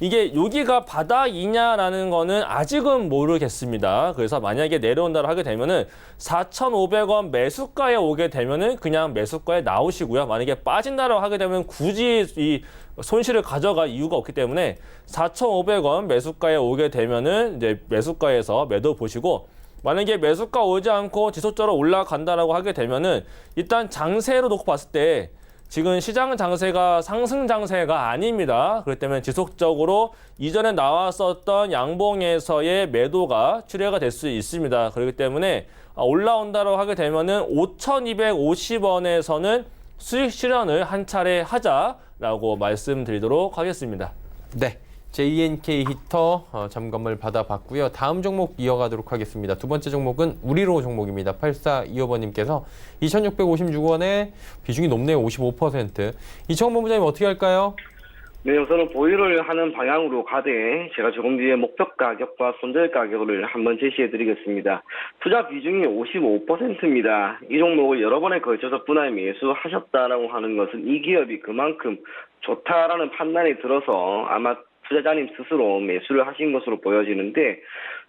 이게 여기가 바닥이냐라는 거는 아직은 모르겠습니다. 그래서 만약에 내려온다고 하게 되면은 4,500원 매수가에 오게 되면은 그냥 매수가에 나오시고요. 만약에 빠진다고 하게 되면 굳이 이 손실을 가져갈 이유가 없기 때문에 4,500원 매수가에 오게 되면은 이제 매수가에서 매도 보시고 만약에 매수가 오지 않고 지속적으로 올라간다라고 하게 되면은 일단 장세로 놓고 봤을 때 지금 시장 장세가 상승 장세가 아닙니다. 그렇기 때문에 지속적으로 이전에 나왔었던 양봉에서의 매도가 출회가 될 수 있습니다. 그렇기 때문에 올라온다고 하게 되면은 5,250원에서는 수익 실현을 한 차례 하자라고 말씀드리도록 하겠습니다. 네, JNK 히터 점검을 받아봤고요. 다음 종목 이어가도록 하겠습니다. 두 번째 종목은 우리로 종목입니다. 8425번님께서 2,656원에 비중이 높네요. 55%. 이청원 본부장님 어떻게 할까요? 네, 우선은 보유를 하는 방향으로 가되 제가 조금 뒤에 목표 가격과 손절 가격을 한번 제시해 드리겠습니다. 투자 비중이 55%입니다. 이 종목을 여러 번에 걸쳐서 분할 매수하셨다라고 하는 것은 이 기업이 그만큼 좋다라는 판단이 들어서 아마 투자자님 스스로 매수를 하신 것으로 보여지는데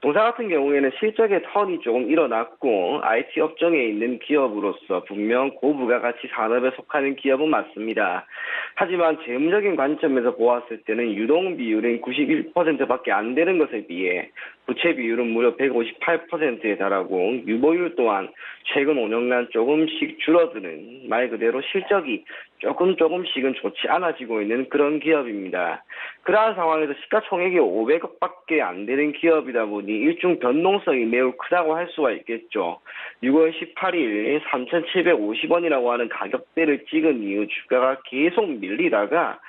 동사 같은 경우에는 실적의 턴이 조금 일어났고 IT 업종에 있는 기업으로서 분명 고부가가치 산업에 속하는 기업은 맞습니다. 하지만 재무적인 관점에서 보았을 때는 유동 비율은 91%밖에 안 되는 것에 비해 부채 비율은 무려 158%에 달하고 유보율 또한 최근 5년간 조금씩 줄어드는 말 그대로 실적이 조금씩은 좋지 않아지고 있는 그런 기업입니다. 그러한 상황에서 시가총액이 500억밖에 안 되는 기업이다 보니 일종 변동성이 매우 크다고 할 수가 있겠죠. 6월 18일 3,750원이라고 하는 가격대를 찍은 이후 주가가 계속 밀리다가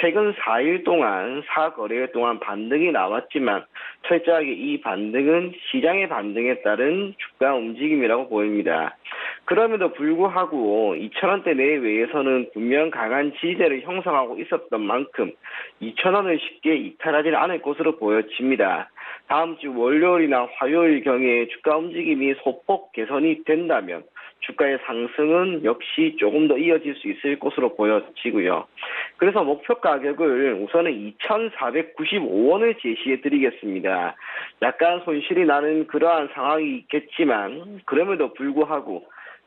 최근 4일 동안 4거래일 동안 반등이 나왔지만 철저하게 이 반등은 시장의 반등에 따른 주가 움직임이라고 보입니다. 그럼에도 불구하고 2,000원대 내외에서는 분명 강한 지지대를 형성하고 있었던 만큼 2,000원을 쉽게 이탈하지는 않을 것으로 보여집니다. 다음 주 월요일이나 화요일경에 주가 움직임이 소폭 개선이 된다면 주가의 상승은 역시 조금 더 이어질 수 있을 것으로 보여지고요. 그래서 목표 가격을 우선은 2,495원을 제시해 드리겠습니다. 약간 손실이 나는 그러한 상황이 있겠지만 그럼에도 불구하고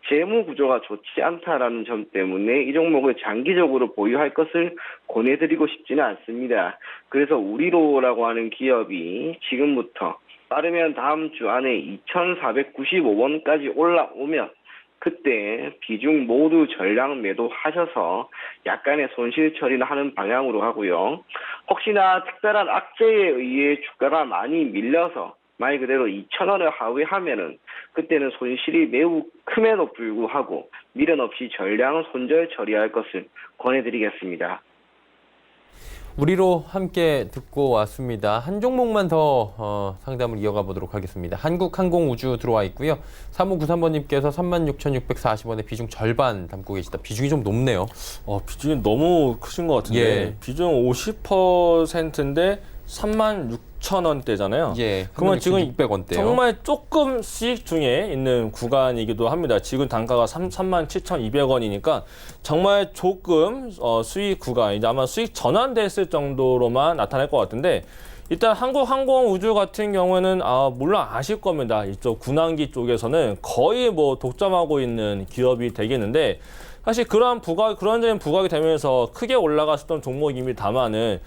재무 구조가 좋지 않다라는 점 때문에 이 종목을 장기적으로 보유할 것을 권해드리고 싶지는 않습니다. 그래서 우리로라고 하는 기업이 지금부터 빠르면 다음 주 안에 2,495원까지 올라오면 그때 비중 모두 전량 매도하셔서 약간의 손실 처리를 하는 방향으로 하고요. 혹시나 특별한 악재에 의해 주가가 많이 밀려서 말 그대로 2,000원을 하회하면은 그때는 손실이 매우 큼에도 불구하고 미련 없이 전량 손절 처리할 것을 권해드리겠습니다. 우리로 함께 듣고 왔습니다. 한 종목만 더 상담을 이어가 보도록 하겠습니다. 한국항공우주 들어와 있고요. 3593번님께서 36,640원에 비중 절반 담고 계시다. 비중이 좀 높네요. 비중이 너무 크신 것 같은데 예. 비중 50%인데 36,000원대잖아요. 예. 그러면 지금 600원대요. 정말 조금 수익 중에 있는 구간이기도 합니다. 지금 단가가 37,200원이니까 정말 조금 수익 구간, 이제 아마 수익 전환됐을 정도로만 나타날 것 같은데 일단 한국항공우주 같은 경우에는 물론 아실 겁니다. 이쪽 군항기 쪽에서는 거의 뭐 독점하고 있는 기업이 되겠는데 사실 그런 점이 부각이 되면서 크게 올라갔었던 종목입니다만은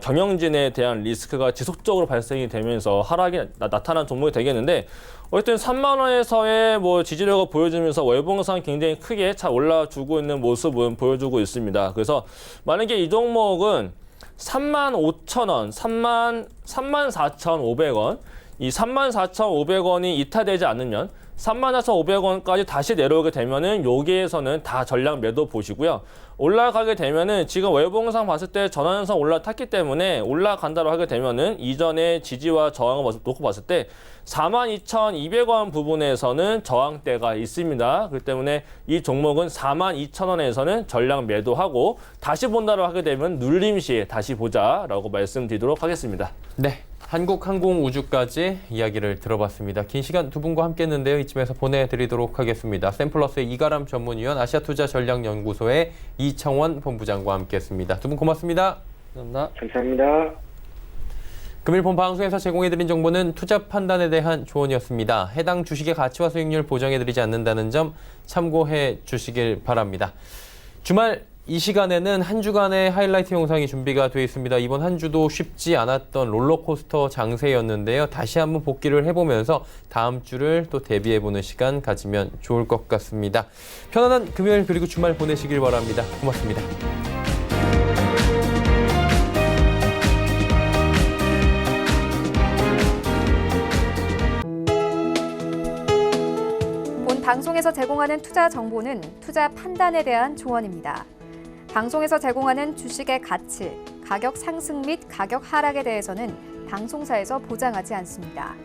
경영진에 대한 리스크가 지속적으로 발생이 되면서 하락이 나타난 종목이 되겠는데 어쨌든 3만 원에서의 뭐 지지력을 보여주면서 월봉상 굉장히 크게 잘 올라주고 있는 모습은 보여주고 있습니다. 그래서 만약에 이 종목은 35,000원, 34,500원, 이 34,500원이 이탈되지 않으면 34,500원까지 다시 내려오게 되면은 여기에서는 다 전량 매도 보시고요. 올라가게 되면은 지금 월봉상 봤을 때 전환선 올라탔기 때문에 올라간다고 하게 되면은 이전의 지지와 저항을 놓고 봤을 때 42,200원 부분에서는 저항대가 있습니다. 그렇기 때문에 이 종목은 42,000원에서는 전량 매도하고 다시 본다고 하게 되면 눌림 시에 다시 보자라고 말씀드리도록 하겠습니다. 네. 한국항공우주까지 이야기를 들어봤습니다. 긴 시간 두 분과 함께 했는데요. 이쯤에서 보내드리도록 하겠습니다. 샘플러스의 이가람 전문위원, 아시아투자전략연구소의 이청원 본부장과 함께했습니다. 두 분 고맙습니다. 감사합니다. 감사합니다. 금일 본 방송에서 제공해드린 정보는 투자 판단에 대한 조언이었습니다. 해당 주식의 가치와 수익률 보정해드리지 않는다는 점 참고해 주시길 바랍니다. 주말 이 시간에는 한 주간의 하이라이트 영상이 준비가 되어 있습니다. 이번 한 주도 쉽지 않았던 롤러코스터 장세였는데요. 다시 한번 복기를 해보면서 다음 주를 또 대비해보는 시간 가지면 좋을 것 같습니다. 편안한 금요일 그리고 주말 보내시길 바랍니다. 고맙습니다. 본 방송에서 제공하는 투자 정보는 투자 판단에 대한 조언입니다. 방송에서 제공하는 주식의 가치, 가격 상승 및 가격 하락에 대해서는 방송사에서 보장하지 않습니다.